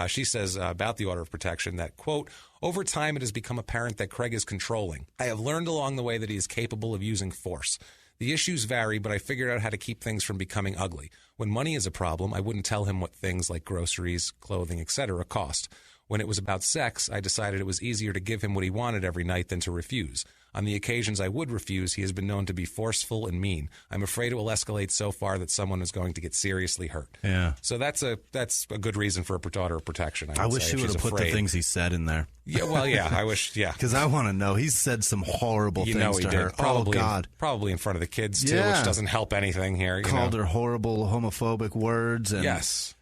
She says about the order of protection that, quote, over time it has become apparent that Craig is controlling. I have learned along the way that he is capable of using force. The issues vary, but I figured out how to keep things from becoming ugly. When money is a problem, I wouldn't tell him what things like groceries, clothing, etc. cost. When it was about sex, I decided it was easier to give him what he wanted every night than to refuse. On the occasions I would refuse, he has been known to be forceful and mean. I'm afraid it will escalate so far that someone is going to get seriously hurt. Yeah. So that's a good reason for a order of protection. I wish he would have put the things he said in there. Yeah, well, yeah, I wish, yeah. Because I want to know. He said some horrible things to her. Probably, God. Probably in front of the kids, too, which doesn't help anything here. Called her horrible homophobic words. And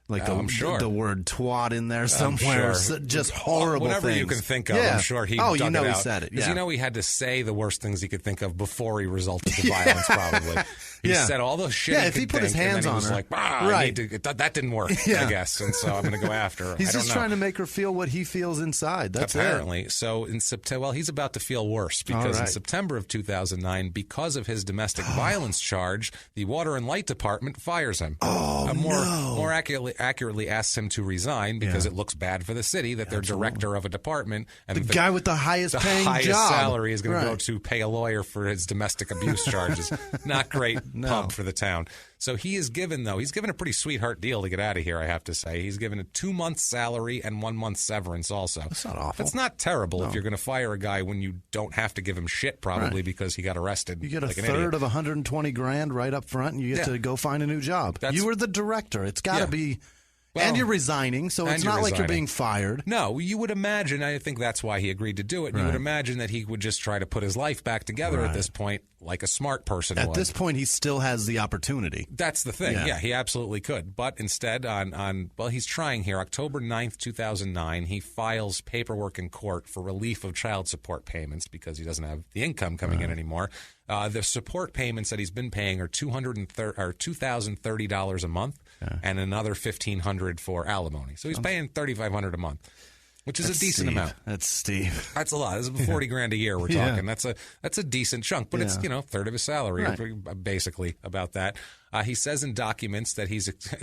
like the word twat in there somewhere. Just horrible Whatever things. You can think of, I'm sure he dug it out. He said it. Because he had to say the worst things he could think of before he resulted to violence, probably. He said all those shit. Yeah, if he put his hands on her. Like, that didn't work, I guess. And so I'm going to go after her. He's just trying to make her feel what he feels inside. That's apparently. So in September, he's about to feel worse because in September of 2009, because of his domestic violence charge, the Water and Light Department fires him. More accurately asks him to resign because it looks bad for the city that their director of a department and the guy with the highest paying job salary is going to go to pay a lawyer for his domestic abuse charges. Not great pub for the town. So he is given a pretty sweetheart deal to get out of here, I have to say. He's given a 2 month salary and 1 month severance also. That's not awful. It's not terrible if you're going to fire a guy when you don't have to give him shit probably because he got arrested. You get a third of $120,000 right up front and you get to go find a new job. You were the director. It's got to be... Well, and you're resigning, so it's not like you're being fired. No, you would imagine, I think that's why he agreed to do it, you would imagine that he would just try to put his life back together at this point, like a smart person would. At this point, he still has the opportunity. That's the thing. Yeah, he absolutely could. But instead, he's trying here. October 9th, 2009, he files paperwork in court for relief of child support payments because he doesn't have the income coming in anymore. The support payments that he's been paying are $2,030 a month and another $1,500 for alimony. So he's paying $3,500 a month, which is a decent amount. That's steep. That's a lot. This is $40,000 a year we're talking. That's a decent chunk, but it's third of his salary, basically about that. He says in documents that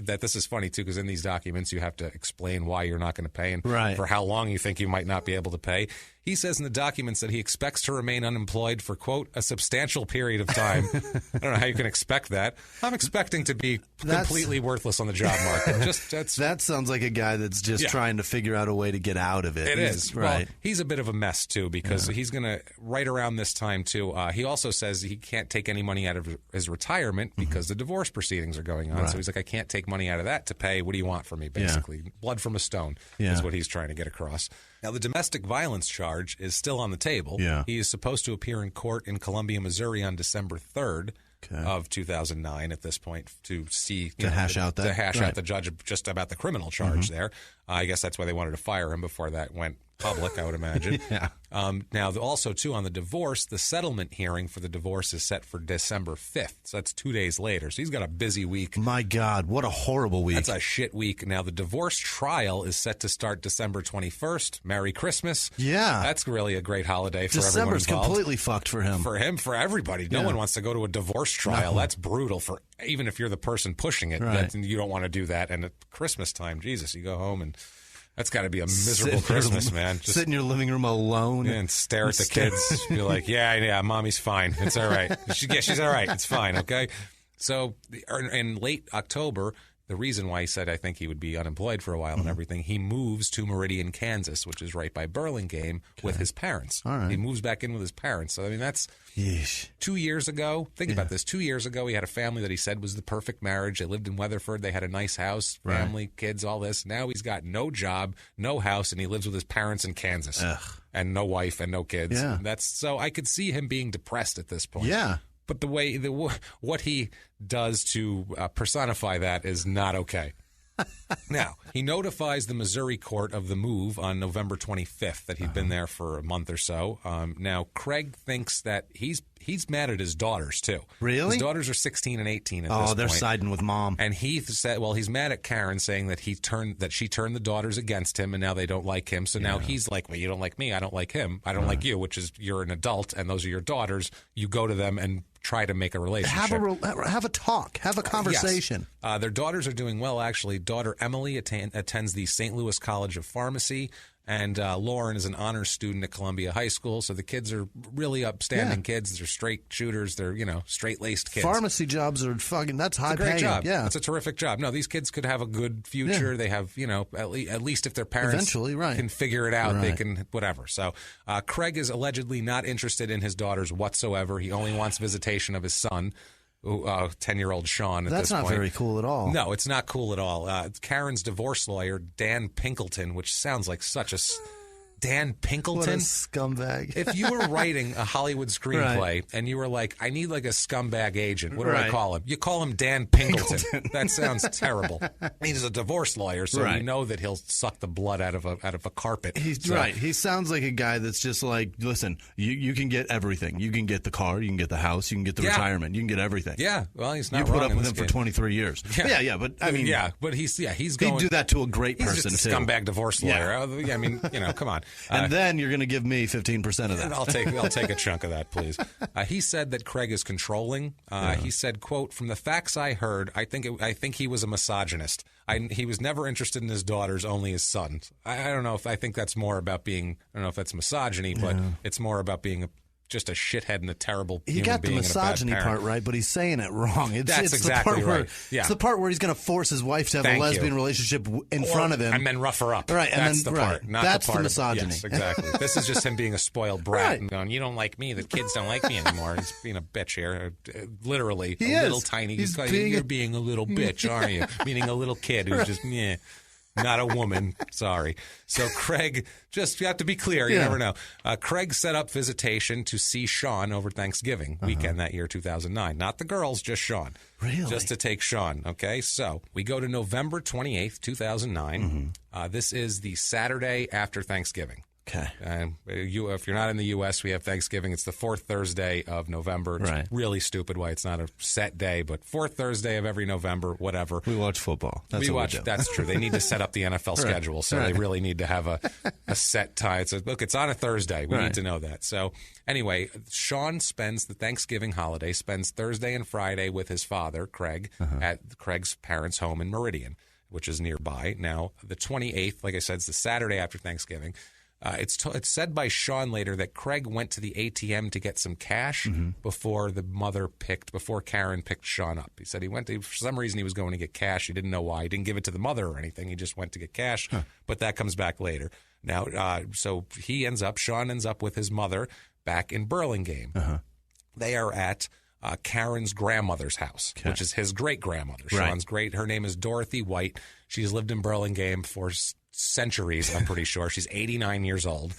that this is funny too, because in these documents you have to explain why you're not going to pay and for how long you think you might not be able to pay. He says in the documents that he expects to remain unemployed for, quote, a substantial period of time. I don't know how you can expect that. I'm expecting to be completely worthless on the job market. That sounds like a guy that's just trying to figure out a way to get out of it. It is. Right. Well, he's a bit of a mess, too, because he's going to, right around this time, too, he also says he can't take any money out of his retirement because the divorce proceedings are going on. So he's like, I can't take money out of that to pay. What do you want from me, basically? Blood from a stone is what he's trying to get across. Now, the domestic violence charge is still on the table. He is supposed to appear in court in Columbia, Missouri on December 3rd of 2009 at this point to hash out the judge just about the criminal charge there. I guess that's why they wanted to fire him before that went public, I would imagine. Now, also, too, on the divorce, the settlement hearing for the divorce is set for December 5th. So that's 2 days later. So he's got a busy week. My God, what a horrible week. That's a shit week. Now, the divorce trial is set to start December 21st. Merry Christmas. Yeah. That's really a great holiday for everyone involved. December's completely fucked for him. For him, for everybody. No one wants to go to a divorce trial. That's brutal for even if you're the person pushing it. You don't want to do that. And at Christmas time, Jesus, you go home and... That's got to be a miserable Christmas, man. Just sit in your living room alone and stare at the kids. Be like, yeah, mommy's fine. It's all right. She's all right. It's fine, okay? So in late October, the reason why he said I think he would be unemployed for a while and everything, he moves to Meridian, Kansas, which is right by Burlingame, with his parents. All right. He moves back in with his parents. So, I mean, that's 2 years ago. Think about this. 2 years ago, he had a family that he said was the perfect marriage. They lived in Weatherford. They had a nice house, family, kids, all this. Now he's got no job, no house, and he lives with his parents in Kansas. Ugh. And no wife and no kids. Yeah. So I could see him being depressed at this point. Yeah. But what he does to personify that is not okay. Now, he notifies the Missouri court of the move on November 25th, that he'd been there for a month or so. Now, Craig thinks that he's mad at his daughters, too. Really? His daughters are 16 and 18 at this point. Oh, they're siding with mom. And he said, well, he's mad at Karen, saying that she turned the daughters against him, and now they don't like him. So now he's like, well, you don't like me, I don't like him. I don't like you, which is you're an adult, and those are your daughters. You go to them and try to make a relationship. Have a talk. Have a conversation. Yes. Their daughters are doing well, actually. Daughter Emily attends the St. Louis College of Pharmacy, and Lauren is an honors student at Columbia High School. So the kids are really upstanding kids. They're straight shooters. They're, straight-laced kids. Pharmacy jobs are that's high paying. It's a great job. Yeah. It's a terrific job. No, these kids could have a good future. Yeah. They have, at least if their parents eventually can figure it out, they can, whatever. So Craig is allegedly not interested in his daughters whatsoever. He only wants visitation of his son. 10-year-old Sean at this point. That's not very cool at all. No, it's not cool at all. Karen's divorce lawyer, Dan Pinkleton, which sounds like such a... Dan Pinkleton? What a scumbag. If you were writing a Hollywood screenplay and you were like, I need like a scumbag agent, what do I call him? You call him Dan Pinkleton. That sounds terrible. He's a divorce lawyer, so you know that he'll suck the blood out of a carpet. Right. He sounds like a guy that's just like, listen, you can get everything. You can get the car, you can get the house, you can get the retirement, you can get everything. Yeah, well, he's not wrong. You put up with him for 23 years. Yeah, but I mean... Yeah, but he's going... He'd do that to a great person, he's just a scumbag divorce lawyer. Yeah. I mean, come on. And then you're going to give me 15% of that. I'll take a chunk of that, please. He said that Craig is controlling. He said, quote, from the facts I heard, I think he was a misogynist. He was never interested in his daughters, only his sons. I don't know if I think that's more about being, I don't know if that's misogyny, but it's more about being just a shithead and a terrible He got the misogyny part right, but he's saying it wrong. That's exactly the part right. It's the part where he's going to force his wife to have a lesbian relationship in front of him. And then rough her up. Right. That's the part. Not That's the part the misogyny. Yes, exactly. This is just him being a spoiled brat and going, you don't like me. The kids don't like me anymore. He's being a bitch here. Literally. Little tiny. You're being a little bitch, aren't you? Meaning a little kid who's just, not a woman. Sorry. So Craig, you have to be clear. You never know. Craig set up visitation to see Sean over Thanksgiving weekend that year, 2009. Not the girls, just Sean. Really? Just to take Sean. Okay. So we go to November 28th, 2009. This is the Saturday after Thanksgiving. Okay. If you're not in the U.S., we have Thanksgiving. It's the fourth Thursday of November. It's really stupid why it's not a set day, but fourth Thursday of every November, whatever. We watch football. That's true. They need to set up the NFL schedule, so they really need to have a set time. It's on a Thursday. We need to know that. So anyway, Sean spends the Thanksgiving holiday, spends Thursday and Friday with his father, Craig, at Craig's parents' home in Meridian, which is nearby. Now, the 28th, like I said, is the Saturday after Thanksgiving. It's said by Sean later that Craig went to the ATM to get some cash before Karen picked Sean up. He said for some reason he was going to get cash. He didn't know why. He didn't give it to the mother or anything. He just went to get cash, but that comes back later. Now, so Sean ends up with his mother back in Burlingame. They are at Karen's grandmother's house, which is his great-grandmother. Sean's great. Her name is Dorothy White. She's lived in Burlingame for centuries, I'm pretty sure. She's 89 years old.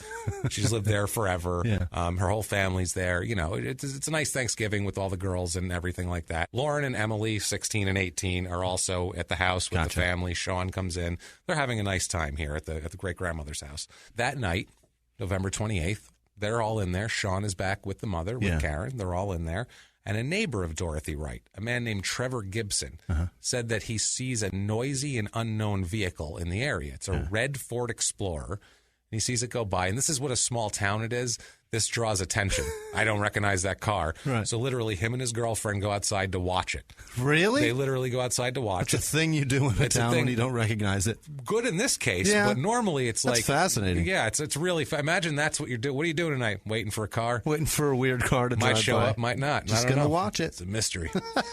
She's lived there forever. Her whole family's there. It's a nice Thanksgiving with all the girls and everything like that. Lauren and Emily, 16 and 18, are also at the house with the family. Sean comes in. They're having a nice time here at the great-grandmother's house. That night, November 28th, they're all in there. Sean is back with the mother, with Karen. They're all in there. And a neighbor of Dorothy Wright, a man named Trevor Gibson, said that he sees a noisy and unknown vehicle in the area. It's a red Ford Explorer. And he sees it go by. And this is what a small town it is. This draws attention. I don't recognize that car. Right. So literally him and his girlfriend go outside to watch it. Really? They literally go outside to watch it. It's a thing you do in a town when you don't recognize it. Good in this case, but normally it's That's fascinating. Yeah, it's really imagine that's what you're doing. What are you doing tonight? Waiting for a car? Waiting for a weird car to drive Might show by. up, might not. Just going to watch it. It's a mystery.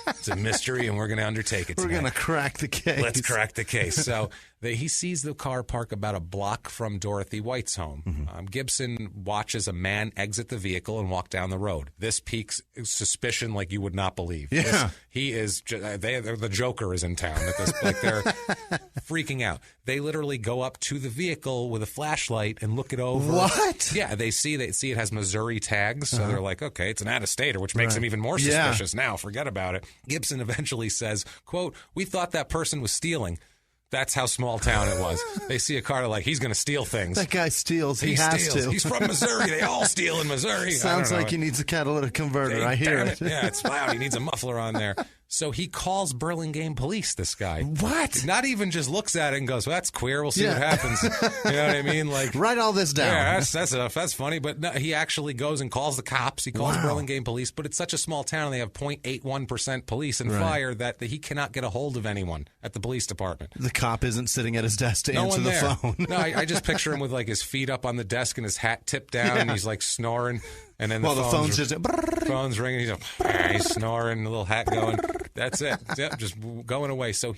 It's a mystery, and we're going to undertake it tonight. We're going to crack the case. Let's crack the case. So he sees the car park about a block from Dorothy White's home. Mm-hmm. Gibson watches a man exit the vehicle and walk down the road. This piques suspicion like you would not believe. Yeah. He is. The Joker is in town. At this, like they're freaking out. They literally go up to the vehicle with a flashlight and look it over. What? Yeah, they see it has Missouri tags, so they're like, okay, it's an out-of-stater, which makes him even more suspicious now. Forget about it. Gibson eventually says, quote, "We thought that person was stealing." That's how small town it was. They see a car, they're like, he's going to steal things. That guy steals. He has steals. to. He's from Missouri. They all steal in Missouri. Sounds like he needs a catalytic converter. I hear it. Yeah, it's loud. He needs a muffler on there. So he calls Burlingame police, this guy. What? Not even just looks at it and goes, well, that's queer. We'll see what happens. You know what I mean? Like, write all this down. Yeah, that's enough. That's funny. But no, he actually goes and calls the cops. He calls Burlingame police. But it's such a small town. They have 0.81% police and fire that he cannot get a hold of anyone at the police department. The cop isn't sitting at his desk to answer the phone. No, I just picture him with like his feet up on the desk and his hat tipped down. And he's like snoring. And then the phone's ringing. He's snoring, a little hat going. That's it. Yep, just going away. So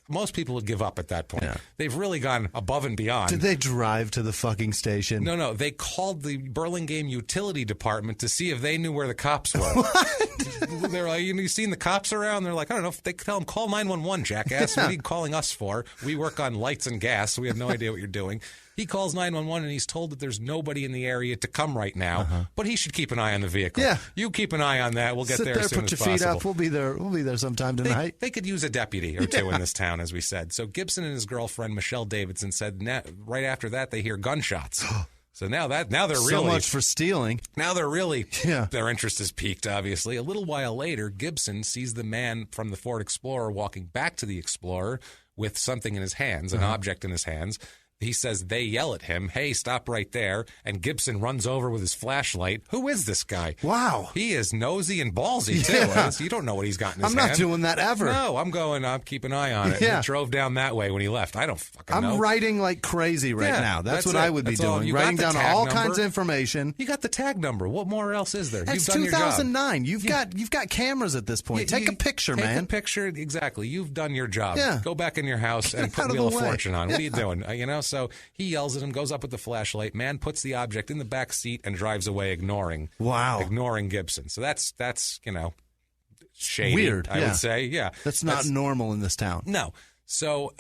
most people would give up at that point. Yeah. They've really gone above and beyond. Did they drive to the fucking station? No. They called the Burlingame utility department to see if they knew where the cops were. What? They're like, you seen the cops around? They're like, I don't know. They tell them, call 911, jackass. What are you calling us for? We work on lights and gas, so we have no idea what you're doing. He calls 911 and he's told that there's nobody in the area to come right now, but he should keep an eye on the vehicle. Yeah. You keep an eye on that. We'll get there as soon as possible. Put your feet up. We'll be there sometime tonight. They could use a deputy or two in this town, as we said. So Gibson and his girlfriend, Michelle Davidson, said right after that they hear gunshots. So now they're really... So much for stealing. Now they're really... Their interest is piqued, obviously. A little while later, Gibson sees the man from the Ford Explorer walking back to the Explorer with something in his hands, an object in his hands. He says they yell at him, hey, stop right there. And Gibson runs over with his flashlight. Who is this guy? Wow. He is nosy and ballsy, too. You don't know what he's got in his hand. I'm not doing that ever. No, I'm keeping an eye on it. He drove down that way when he left. I don't fucking know. I'm writing like crazy now. That's what I would be doing. Writing down all kinds of information. You got the tag number. What more else is there? It's 2009. You've got cameras at this point. Take a picture, man. Take a picture. Exactly. You've done your job. Yeah. Go back in your house and put Wheel of Fortune on. What are you doing? So he yells at him, goes up with the flashlight. Man puts the object in the back seat and drives away, ignoring Gibson. So that's shady. Weird. I would say. Yeah, that's not normal in this town. No. So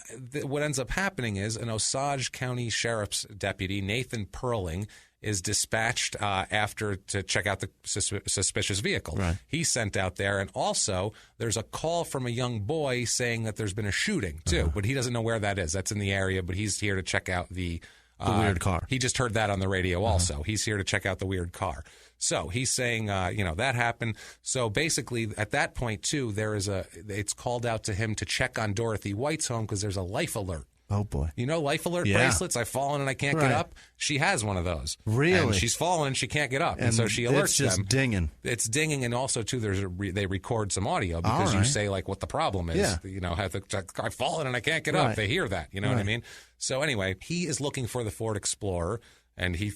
what ends up happening is an Osage County Sheriff's deputy, Nathan Perling, is dispatched to check out the suspicious vehicle. Right. He's sent out there, and also there's a call from a young boy saying that there's been a shooting too, but he doesn't know where that is. That's in the area, but he's here to check out the weird car. He just heard that on the radio also. He's here to check out the weird car. So he's saying, that happened. So basically, at that point too, it's called out to him to check on Dorothy White's home because there's a life alert. Oh, boy. You know life alert bracelets? I've fallen and I can't get up. She has one of those. Really? And she's fallen and she can't get up. And so she alerts them. It's just dinging. It's dinging. And also, too, they record some audio because you say, like, what the problem is. Yeah. I've fallen and I can't get up. They hear that. You know what I mean? So anyway, he is looking for the Ford Explorer. And he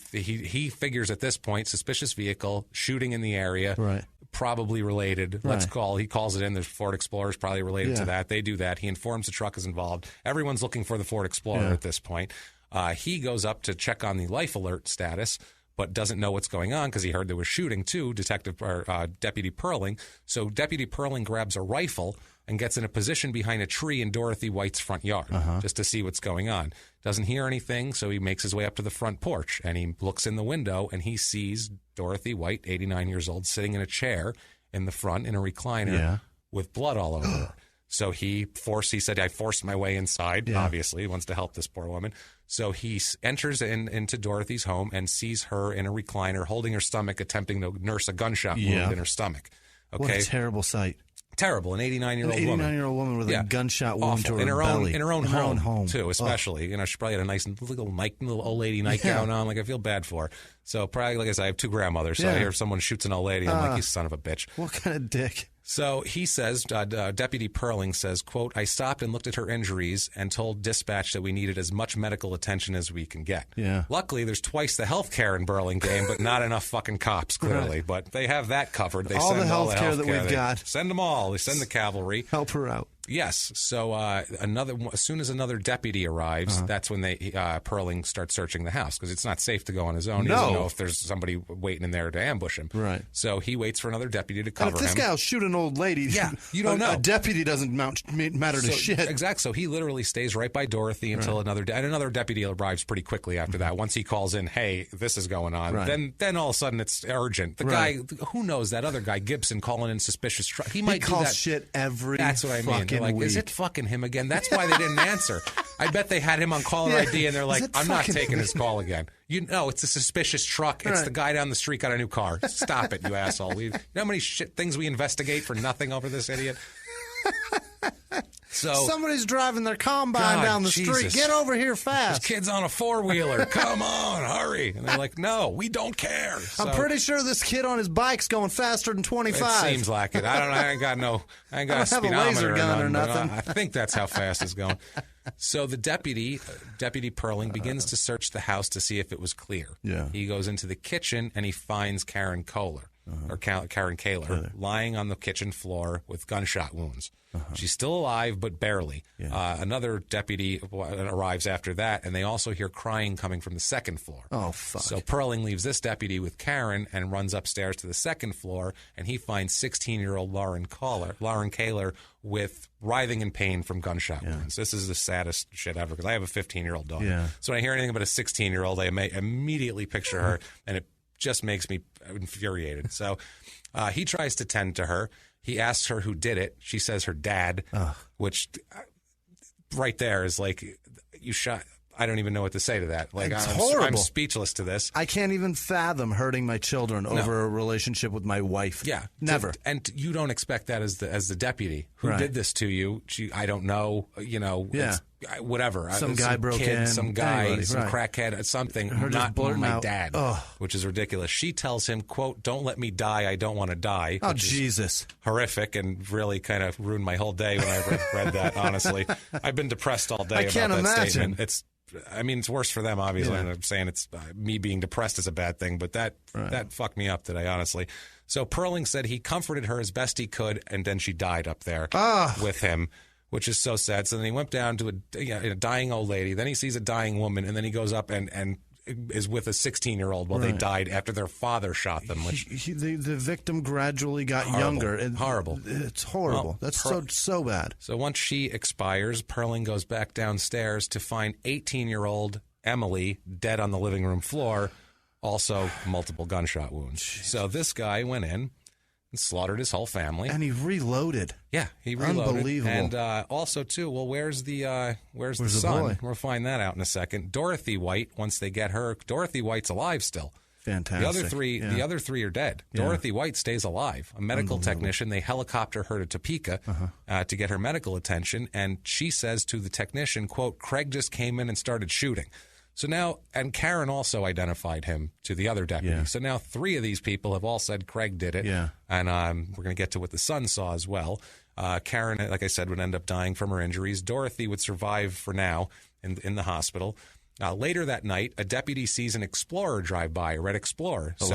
figures at this point, suspicious vehicle, shooting in the area. Right. Probably related. He calls it in. The Ford Explorer is probably related to that. They do that. He informs the truck is involved. Everyone's looking for the Ford Explorer at this point. He goes up to check on the life alert status, but doesn't know what's going on because he heard there was shooting too, Deputy Perling. So Deputy Perling grabs a rifle and gets in a position behind a tree in Dorothy White's front yard just to see what's going on. Doesn't hear anything, so he makes his way up to the front porch, and he looks in the window, and he sees Dorothy White, 89 years old, sitting in a chair in the front in a recliner with blood all over her. So he said, I forced my way inside, obviously. He wants to help this poor woman. So he enters into Dorothy's home and sees her in a recliner, holding her stomach, attempting to nurse a gunshot wound in her stomach. Okay? What a terrible sight. Terrible. An 89-year-old woman. An 89-year-old woman with a gunshot wound to her belly. In her own home, too, especially. You know, she probably had a nice little old lady nightgown on. Like, I feel bad for her. So probably, like I said, I have 2 grandmothers. So I hear someone shoots an old lady. I'm like, you son of a bitch. What kind of dick? So he says, Deputy Perling says, quote, I stopped and looked at her injuries and told dispatch that we needed as much medical attention as we can get. Yeah. Luckily, there's twice the health care in Burlingame, but not enough fucking cops, clearly. Right. But they have that covered. They send all the health care that we've got. Send them all. They send the cavalry. Help her out. Yes. So as soon as another deputy arrives, that's when Perling starts searching the house because it's not safe to go on his own. He doesn't know if there's somebody waiting in there to ambush him. Right. So he waits for another deputy to cover him. If this guy will shoot an old lady, you don't know. A deputy doesn't matter to shit. Exactly. So he literally stays right by Dorothy until another deputy arrives pretty quickly after that. Once he calls in, hey, this is going on. Then all of a sudden it's urgent. The guy, who knows, that other guy, Gibson, calling in suspicious truck. He might do that shit every That's what I mean. They're like, week. Is it fucking him again? That's why they didn't answer. I bet they had him on caller ID and they're like, I'm not taking his call again. You know, it's a suspicious truck. It's the guy down the street got a new car. Stop it, you asshole. You know how many things we investigate for nothing over this idiot? So somebody's driving their combine down the street. Get over here fast. This kid's on a 4-wheeler. Come on, hurry. And they're like, no, we don't care. So, I'm pretty sure this kid on his bike's going faster than 25. It seems like it. I don't know. I ain't got a speedometer have a laser gun or nothing. I think that's how fast it's going. So the Deputy Perling, begins to search the house to see if it was clear. Yeah. He goes into the kitchen and he finds Karen Kohler, or Karen Kaler, lying on the kitchen floor with gunshot wounds. She's still alive, but barely. Yeah. Another deputy arrives after that, and they also hear crying coming from the second floor. Oh, fuck. So Perling leaves this deputy with Karen and runs upstairs to the second floor, and he finds 16-year-old Lauren Kaler with writhing in pain from gunshot wounds. This is the saddest shit ever, because I have a 15-year-old daughter. Yeah. So when I hear anything about a 16-year-old, I immediately picture her, and it just makes me infuriated. So he tries to tend to her. He asks her who did it. She says her dad, which right there is like, you shot. I don't even know what to say to that. Like, it's horrible. I'm speechless to this. I can't even fathom hurting my children over a relationship with my wife. Yeah, never. And you don't expect that as the deputy who did this to you. I don't know. You know, whatever. Some guy broke in. Some guy, some crackhead, something. Her not my out. dad, which is ridiculous. She tells him, "quote Don't let me die. I don't want to die." Oh, Jesus! Horrific, and really kind of ruined my whole day when I read that. Honestly, I've been depressed all day about that statement. It's worse for them, obviously. And I'm saying it's me being depressed is a bad thing, but that fucked me up today, honestly. So Perling said he comforted her as best he could, and then she died up there with him, which is so sad. So then he went down to a dying old lady. Then he sees a dying woman, and then he goes up and is with a 16-year-old while they died after their father shot them. Which the victim gradually got younger. Horrible. It's horrible. That's so bad. So once she expires, Perling goes back downstairs to find 18-year-old Emily dead on the living room floor, also multiple gunshot wounds. Jeez. So this guy went in and slaughtered his whole family. And he reloaded. Yeah, he reloaded. Unbelievable. And also, too, well, where's the son? Boy? We'll find that out in a second. Dorothy White, once they get her, Dorothy White's alive still. Fantastic. The other three are dead. Yeah. Dorothy White stays alive. A medical technician. They helicopter her to Topeka to get her medical attention. And she says to the technician, quote, Craig just came in and started shooting. So now, and Karen also identified him to the other deputy. Yeah. So now 3 of these people have all said Craig did it. Yeah. And we're going to get to what the son saw as well. Karen, like I said, would end up dying from her injuries. Dorothy would survive for now in the hospital. Later that night, a deputy sees an Explorer drive by, a red Explorer. A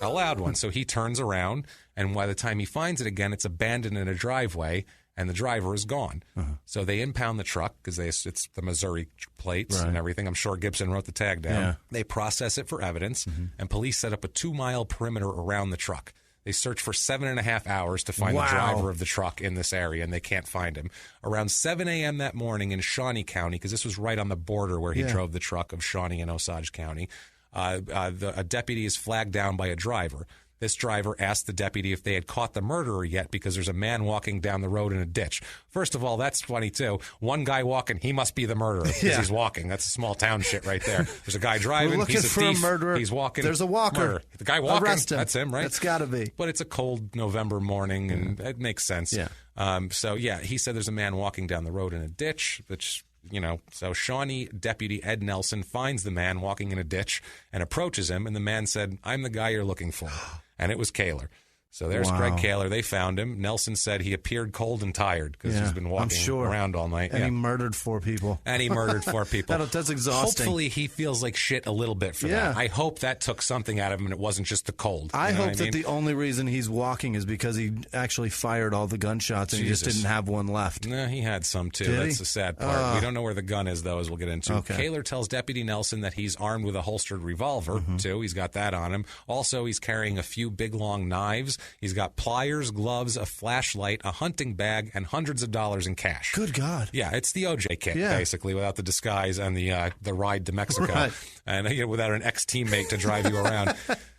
loud one. So he turns around, and by the time he finds it again, it's abandoned in a driveway, and the driver is gone. So they impound the truck because it's the Missouri plates and everything. I'm sure Gibson wrote the tag down. Yeah. They process it for evidence, and police set up a 2-mile perimeter around the truck. They search for 7.5 hours to find the driver of the truck in this area, and they can't find him. Around 7 a.m. that morning in Shawnee County, because this was right on the border where he drove the truck of Shawnee and Osage County, a deputy is flagged down by a driver. This driver asked the deputy if they had caught the murderer yet because there's a man walking down the road in a ditch. First of all, that's funny, too. One guy walking, he must be the murderer because he's walking. That's small town shit right there. There's a guy driving. We're looking he's a for thief. a murderer. He's walking. There's a walker. Murder. The guy walking, Arrest him. that's him, right? That's got to be. But it's a cold November morning, and it makes sense. Yeah. He said there's a man walking down the road in a ditch, which... so Shawnee Deputy Ed Nelson finds the man walking in a ditch and approaches him, and the man said, "I'm the guy you're looking for." And it was Kaler. So there's Greg Kaler. They found him. Nelson said he appeared cold and tired because he's been walking around all night. And he murdered 4 people. That's exhausting. Hopefully he feels like shit a little bit for that. I hope that took something out of him and it wasn't just the cold. I hope that the only reason he's walking is because he actually fired all the gunshots and he just didn't have one left. No, he had some too. Did That's he? the sad part. We don't know where the gun is, though, as we'll get into. Okay. Kaler tells Deputy Nelson that he's armed with a holstered revolver, too. He's got that on him. Also, he's carrying a few big, long knives. He's got pliers, gloves, a flashlight, a hunting bag, and hundreds of dollars in cash. Good God. Yeah, it's the OJ kit, basically, without the disguise and the ride to Mexico. And without an ex-teammate to drive you around.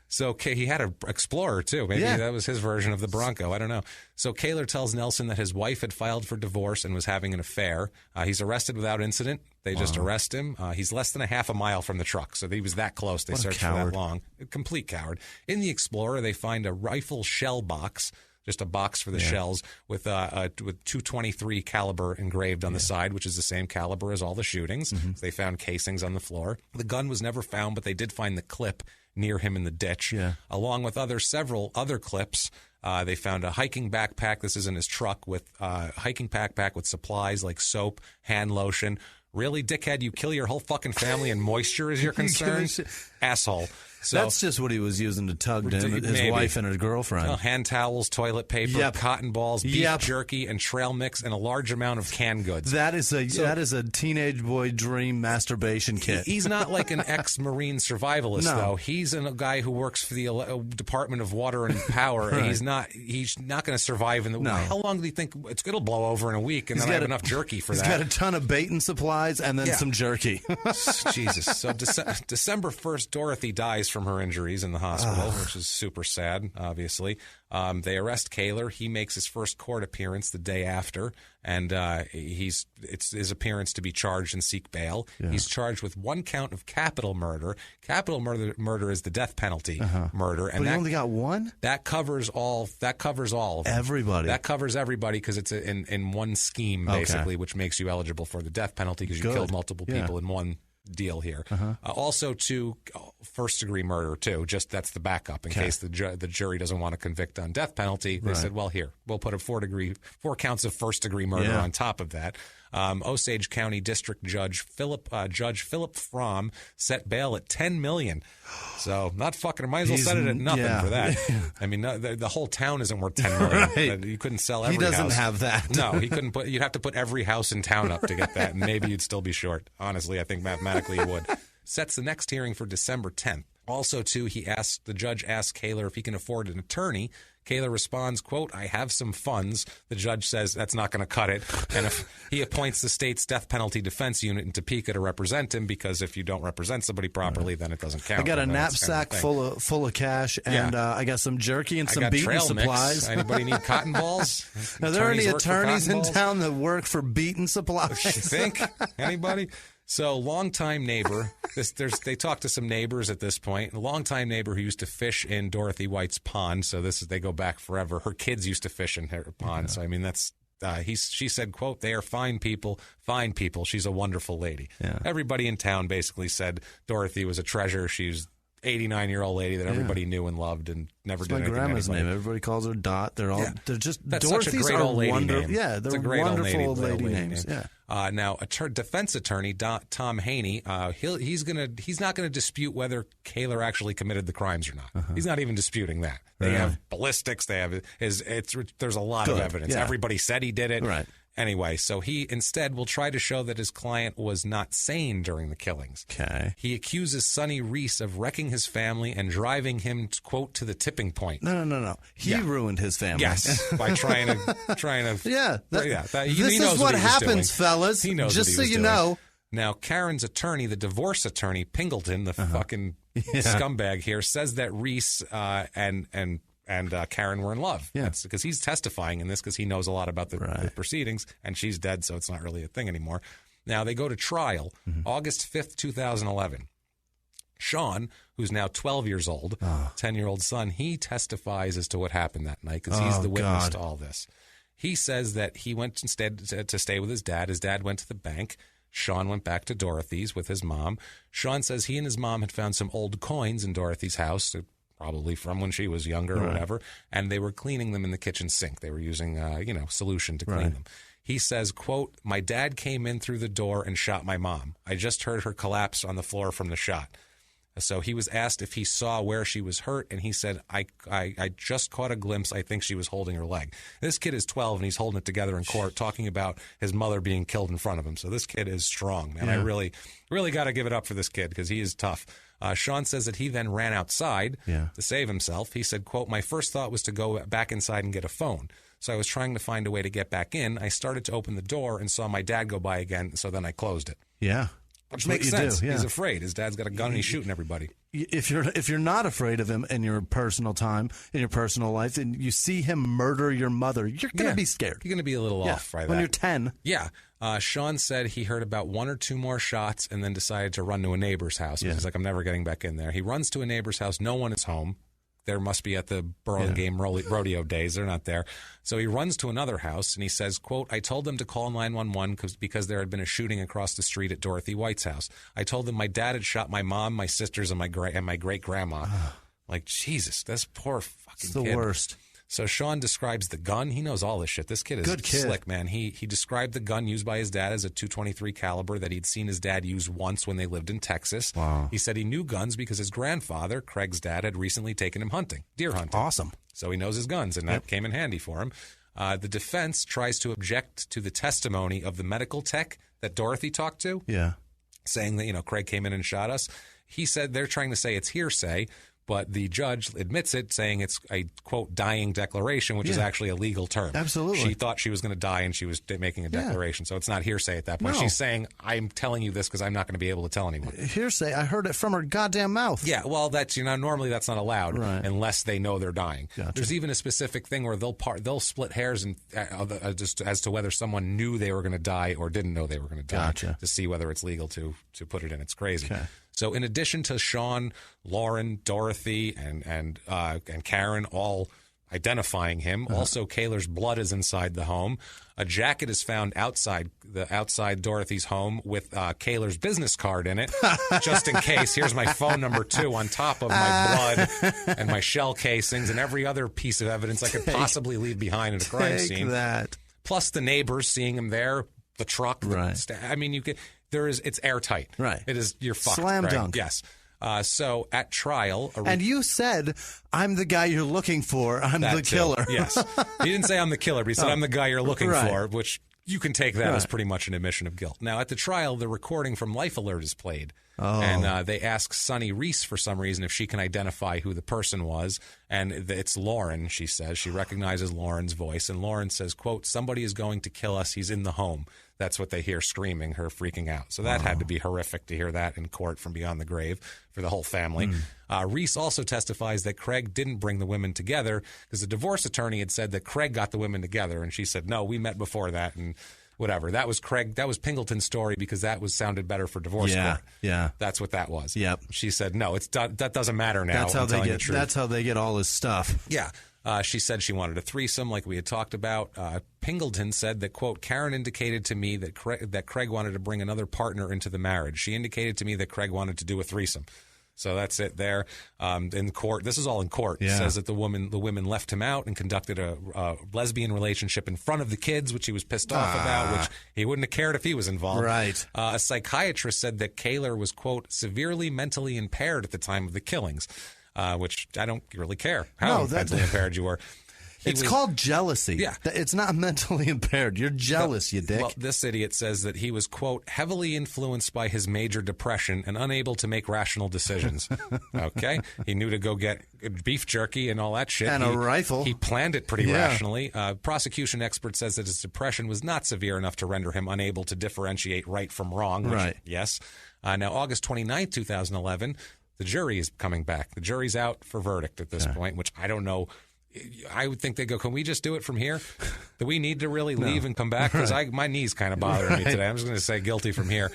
So he had an Explorer, too. Maybe that was his version of the Bronco. I don't know. So Kaler tells Nelson that his wife had filed for divorce and was having an affair. He's arrested without incident. They just arrest him. He's less than a half a mile from the truck, so he was that close. They searched for that long. A complete coward. In the Explorer, they find a rifle shell box, just a box for the shells with .223 caliber engraved on the side, which is the same caliber as all the shootings. So they found casings on the floor. The gun was never found, but they did find the clip near him in the ditch, along with several other clips. They found a hiking backpack. This is in his truck with hiking backpack with supplies like soap, hand lotion. Really, dickhead? You kill your whole fucking family and moisture is your concern? Asshole. So, that's just what he was using to tug his wife and his girlfriend. Well, hand towels, toilet paper, cotton balls, beef jerky, and trail mix, and a large amount of canned goods. That is a teenage boy dream masturbation kit. He's not like an ex-Marine survivalist, though. He's a guy who works for the Department of Water and Power, and he's not going to survive in the. How long do you think it'll blow over in a week? And then I have enough jerky for that. He's got a ton of bait and supplies, and then some jerky. Jesus. So December 1st, Dorothy dies from her injuries in the hospital, which is super sad, obviously. They arrest Kaler. He makes his first court appearance the day after, and it's his appearance to be charged and seek bail. He's charged with 1 count of capital murder. Capital murder is the death penalty murder, and but he only got 1. That covers all. That covers all of them. Everybody. That covers everybody because it's in one scheme basically, which makes you eligible for the death penalty because you killed multiple people in one deal here. Also to first-degree murder, too. Just that's the backup in case the jury doesn't want to convict on death penalty. They said, well, here, we'll put 4 counts of first-degree murder on top of that. Osage County District Judge Philip Fromm set bail at $10 million. So not fucking. Might as well set it at nothing for that. I mean, the whole town isn't worth $10 million. You couldn't sell every house. He doesn't have that. No, he couldn't put. You'd have to put every house in town up to get that, and maybe you'd still be short. Honestly, I think mathematically you would. Sets the next hearing for December 10th. Also, too, the judge asks Kaler if he can afford an attorney. Kaler responds, quote, "I have some funds." The judge says that's not going to cut it. And if he appoints the state's death penalty defense unit in Topeka to represent him, because if you don't represent somebody properly, then it doesn't count. I got a knapsack full of cash, and I got some jerky and some beating supplies. Anybody need cotton balls? Are there any attorneys in town that work for beating supplies? You think? Anybody? So, longtime neighbor, they talk to some neighbors at this point. A longtime neighbor who used to fish in Dorothy White's pond. So they go back forever. Her kids used to fish in her pond. So, I mean, that's she said, quote, "They are fine people. She's a wonderful lady." Yeah. Everybody in town basically said Dorothy was a treasure. She's 89-year-old lady that everybody knew and loved and never did anything to anybody. My grandma's name. Everybody calls her Dot. They're just that's Dorothy's such a great old lady name. Yeah, they're wonderful old lady names. Yeah. Now, defense attorney Tom Haney, he's not going to dispute whether Kaler actually committed the crimes or not. He's not even disputing that. They have ballistics. They have there's a lot of evidence. Everybody said he did it. Right. Anyway, so he instead will try to show that his client was not sane during the killings. Okay. He accuses Sonny Reese of wrecking his family and driving him, quote, to the tipping point. No. He ruined his family. Yes, by trying to. Yeah. This is what happens, fellas. He knows just so you know. Now, Karen's attorney, the divorce attorney, Pingleton, the fucking scumbag here, says that Reese and Karen were in love. Yeah. That's because he's testifying in this because he knows a lot about the proceedings, and she's dead, so it's not really a thing anymore. Now, they go to trial August 5th, 2011. Sean, who's now 12 years old, 10-year-old son, he testifies as to what happened that night because he's the witness to all this. He says that he went instead to stay with his dad. His dad went to the bank. Sean went back to Dorothy's with his mom. Sean says he and his mom had found some old coins in Dorothy's house, probably from when she was younger or whatever, and they were cleaning them in the kitchen sink. They were using, solution to clean them. He says, quote, "My dad came in through the door and shot my mom. I just heard her collapse on the floor from the shot." So he was asked if he saw where she was hurt, and he said, I just caught a glimpse. I think she was holding her leg. This kid is 12, and he's holding it together in court, talking about his mother being killed in front of him. So this kid is strong, man. I really, really got to give it up for this kid because he is tough. Sean says that he then ran outside to save himself. He said, quote, "My first thought was to go back inside and get a phone. So I was trying to find a way to get back in. I started to open the door and saw my dad go by again, so then I closed it." Yeah. Which makes sense. He's afraid. His dad's got a gun and he's shooting everybody. If you're not afraid of him in your personal time, in your personal life, and you see him murder your mother, you're going to be scared. You're going to be a little off by that. When you're 10. Yeah. Sean said he heard about one or two more shots and then decided to run to a neighbor's house. He's like, I'm never getting back in there. He runs to a neighbor's house. No one is home. There must be at the Burlingame rodeo days. They're not there. So he runs to another house, and he says, quote, "I told them to call 911 because there had been a shooting across the street at Dorothy White's house. I told them my dad had shot my mom, my sisters, and my great-grandma." Like, Jesus, that's poor fucking kid. It's the worst. So Sean describes the gun. He knows all this shit. This kid is slick, man. He described the gun used by his dad as a .223 caliber that he'd seen his dad use once when they lived in Texas. Wow. He said he knew guns because his grandfather, Craig's dad, had recently taken him hunting, deer hunting. Awesome. So he knows his guns, and that came in handy for him. The defense tries to object to the testimony of the medical tech that Dorothy talked to, saying that, Craig came in and shot us. He said they're trying to say it's hearsay, but the judge admits it, saying it's a, quote, dying declaration, which is actually a legal term. Absolutely. She thought she was going to die, and she was making a declaration. So it's not hearsay at that point. No. She's saying, I'm telling you this because I'm not going to be able to tell anyone. Hearsay? I heard it from her goddamn mouth. Yeah, well, that's, normally that's not allowed unless they know they're dying. Gotcha. There's even a specific thing where they'll split hairs and just as to whether someone knew they were going to die or didn't know they were going to die to see whether it's legal to put it in. It's crazy. Okay. So in addition to Sean, Lauren, Dorothy, and Karen all identifying him, also Kaler's blood is inside the home. A jacket is found outside Dorothy's home with Kaler's business card in it, just in case. Here's my phone number, too, on top of my blood and my shell casings and every other piece of evidence I could possibly leave behind in a crime scene. That. Plus the neighbors seeing him there, the truck. I mean, you could... It's airtight. Right. It is, you're fucked. Slam right? dunk. Yes. So at trial... And you said, I'm the guy you're looking for. I'm the killer. Yes. He didn't say I'm the killer, but he said I'm the guy you're looking for, which you can take that as pretty much an admission of guilt. Now, at the trial, the recording from Life Alert is played. And they ask Sonny Reese for some reason if she can identify who the person was. And it's Lauren, she says. She recognizes Lauren's voice. And Lauren says, quote, "Somebody is going to kill us. He's in the home." That's what they hear screaming, her freaking out. So that had to be horrific to hear that in court from beyond the grave for the whole family. Reese also testifies that Craig didn't bring the women together because the divorce attorney had said that Craig got the women together. And she said, no, we met before that. And whatever. That was Pingleton's story because that sounded better for divorce court. Yeah. That's what that was. Yep. She said, no, that doesn't matter now. That's how they get all his stuff. Yeah. She said she wanted a threesome like we had talked about. Pingleton said that, quote, "Karen indicated to me that Craig wanted to bring another partner into the marriage. She indicated to me that Craig wanted to do a threesome." So that's it there. In court, this is all in court. It says that the women left him out and conducted a lesbian relationship in front of the kids, which he was pissed off about, which he wouldn't have cared if he was involved. Right. A psychiatrist said that Kaler was, quote, "severely mentally impaired at the time of the killings." Which I don't really care how mentally impaired you were. It's called jealousy. Yeah. It's not mentally impaired. You're jealous, you dick. Well, this idiot says that he was, quote, heavily influenced by his major depression and unable to make rational decisions. Okay? He knew to go get beef jerky and all that shit. And a rifle. He planned it pretty rationally. Prosecution expert says that his depression was not severe enough to render him unable to differentiate right from wrong. Which, yes. Now, August 29th, 2011, the jury is coming back. The jury's out for verdict at this point, which I don't know. I would think they go, can we just do it from here? Do we need to really leave and come back? Because my knee's kind of bothering me today. I'm just going to say guilty from here.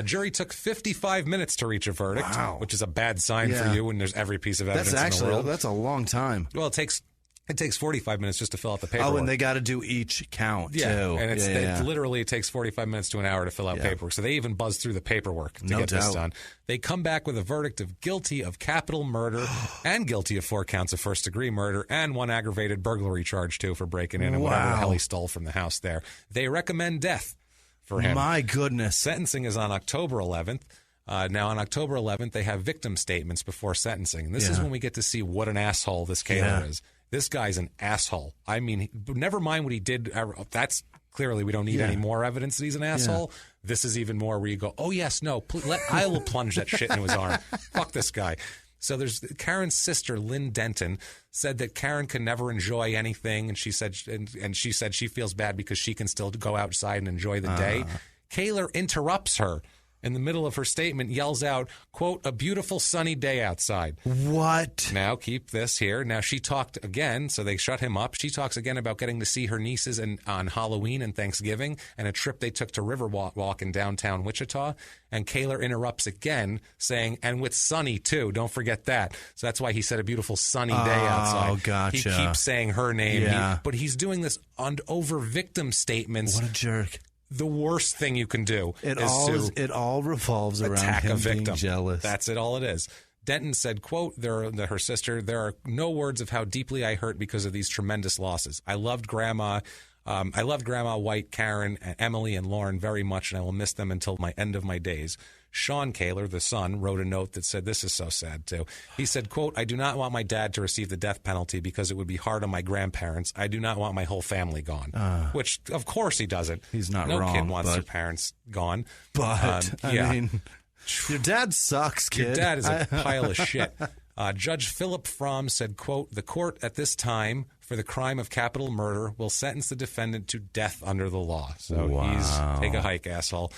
Jury took 55 minutes to reach a verdict, which is a bad sign for you when there's every piece of evidence in the world. That's a long time. Well, it takes 45 minutes just to fill out the paperwork. Oh, and they got to do each count, too. And it literally takes 45 minutes to an hour to fill out paperwork. So they even buzz through the paperwork to get this done. They come back with a verdict of guilty of capital murder and guilty of 4 counts of first-degree murder and 1 aggravated burglary charge, too, for breaking in and whatever the hell he stole from the house there. They recommend death for him. My goodness. Sentencing is on October 11th. Now, on October 11th, they have victim statements before sentencing. And this is when we get to see what an asshole this Kaler is. This guy's an asshole. I mean, never mind what he did. That's clearly we don't need any more evidence that he's an asshole. This is even more where you go, oh, yes, no, I will plunge that shit into his arm. Fuck this guy. So there's Karen's sister, Lynn Denton, said that Karen can never enjoy anything. And she said she feels bad because she can still go outside and enjoy the day. Kaler interrupts her in the middle of her statement, yells out, quote, a beautiful sunny day outside. What? Now, keep this here. Now, she talked again, so they shut him up. She talks again about getting to see her nieces on Halloween and Thanksgiving and a trip they took to Riverwalk in downtown Wichita. And Kaler interrupts again, saying, and with sunny, too. Don't forget that. So that's why he said a beautiful sunny day outside. Oh, gotcha. He keeps saying her name. Yeah. But he's doing this over victim statements. What a jerk. The worst thing you can do it all revolves around him being jealous. That's all it is. Denton said, quote, her sister, there are no words of how deeply I hurt because of these tremendous losses. I loved Grandma White, Karen, Emily, and Lauren very much, and I will miss them until my end of my days. Sean Kaler, the son, wrote a note that said, this is so sad, too. He said, quote, I do not want my dad to receive the death penalty because it would be hard on my grandparents. I do not want my whole family gone. Which, of course, he doesn't. He's not wrong. No kid wants their parents gone. But, I mean, your dad sucks, kid. Your dad is a pile of shit. Judge Philip Fromm said, quote, the court at this time for the crime of capital murder will sentence the defendant to death under the law. So take a hike, asshole.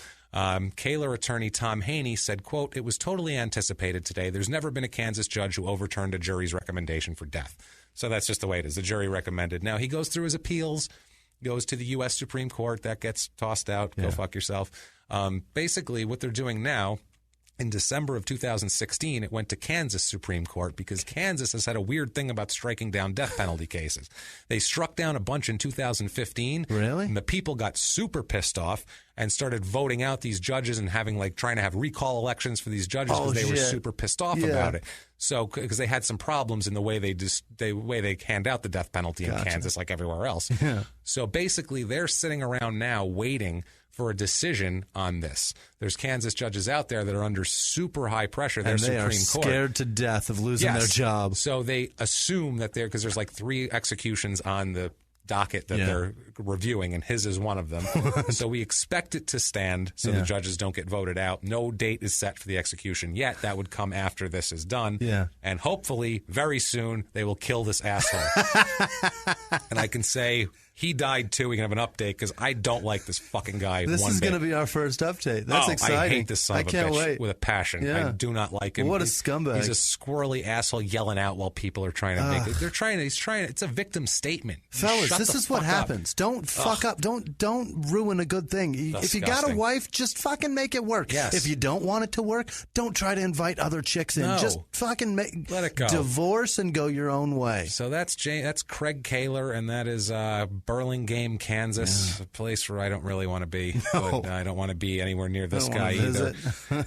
Kaler attorney Tom Haney said, quote, it was totally anticipated today. There's never been a Kansas judge who overturned a jury's recommendation for death. So that's just the way it is. The jury recommended. Now, he goes through his appeals, goes to the U.S. Supreme Court. That gets tossed out. Go fuck yourself. Basically, what they're doing now, in December of 2016, it went to Kansas Supreme Court because Kansas has had a weird thing about striking down death penalty cases. They struck down a bunch in 2015. Really? And the people got super pissed off and started voting out these judges and trying to have recall elections for these judges because they were super pissed off about it. So, because they had some problems in the way they hand out the death penalty in Kansas, like everywhere else. Yeah. So basically, they're sitting around now waiting for a decision on this. There's Kansas judges out there that are under super high pressure. And they are scared to death of losing their job. So they assume that because there's like 3 executions on the docket that they're reviewing, and his is one of them. So we expect it to stand so the judges don't get voted out. No date is set for the execution yet. That would come after this is done. Yeah. And hopefully, very soon, they will kill this asshole. And I can say he died too. We can have an update because I don't like this fucking guy. This is going to be our first update. That's exciting. I hate this son of a bitch wait. with a passion. Yeah. I do not like him. What a scumbag. He's a squirrely asshole yelling out while people are trying to make it. He's trying. It's a victim statement. Fellas, this is what happens. Don't fuck up. Don't ruin a good thing. Disgusting. If you got a wife, just fucking make it work. Yes. If you don't want it to work, don't try to invite other chicks in. No. Just fucking let it go. Divorce and go your own way. So that's Craig Kaler, and that is Burlingame, Kansas, a place where I don't really want to be. No. But I don't want to be anywhere near this guy either.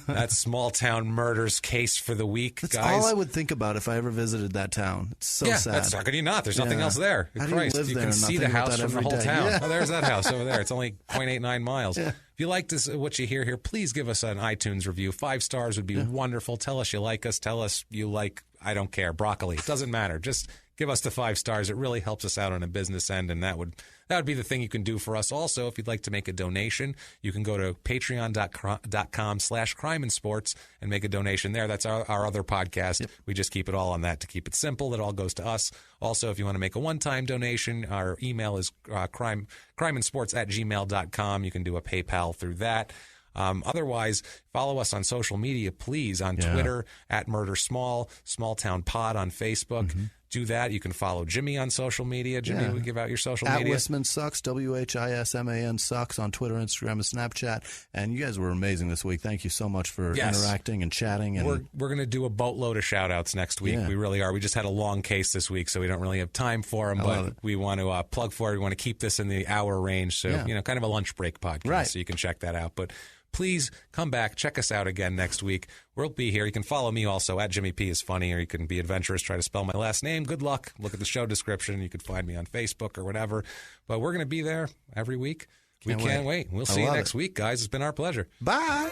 That's small town murders case for the week, that's guys. all I would think about if I ever visited that town. It's so sad. That's how could you not? There's nothing else there. How do Christ, you live there can see the house from the whole town. Yeah. Oh, there's that house over there. It's only 0.89 miles. Yeah. If you like this, what you hear here, please give us an iTunes review. 5 stars would be wonderful. Tell us you like us. Tell us you like, I don't care, broccoli. It doesn't matter. Just give us the 5 stars. It really helps us out on a business end, and that would be the thing you can do for us. Also, if you'd like to make a donation, you can go to patreon.com/crimeinsports and make a donation there. That's our other podcast. Yep. We just keep it all on that to keep it simple. It all goes to us. Also, if you want to make a one-time donation, our email is crimeinsports@gmail.com. You can do a PayPal through that. Otherwise, follow us on social media, please, on Twitter, @MurderSmall, Smalltown Pod on Facebook. Mm-hmm. Do that. You can follow Jimmy on social media. Jimmy, we give out your social media. Whisman Sucks, WHISMAN Sucks on Twitter, Instagram, and Snapchat. And you guys were amazing this week. Thank you so much for interacting and chatting. And we're going to do a boatload of shout-outs next week. Yeah. We really are. We just had a long case this week, so we don't really have time for them. But we want to plug for it. We want to keep this in the hour range. So, kind of a lunch break podcast. Right. So you can check that out. But please come back. Check us out again next week. We'll be here. You can follow me also @Jimmy P is funny, or you can be adventurous, try to spell my last name. Good luck. Look at the show description. You can find me on Facebook or whatever. But we're going to be there every week. We can't wait. We'll see you next week, guys. It's been our pleasure. Bye.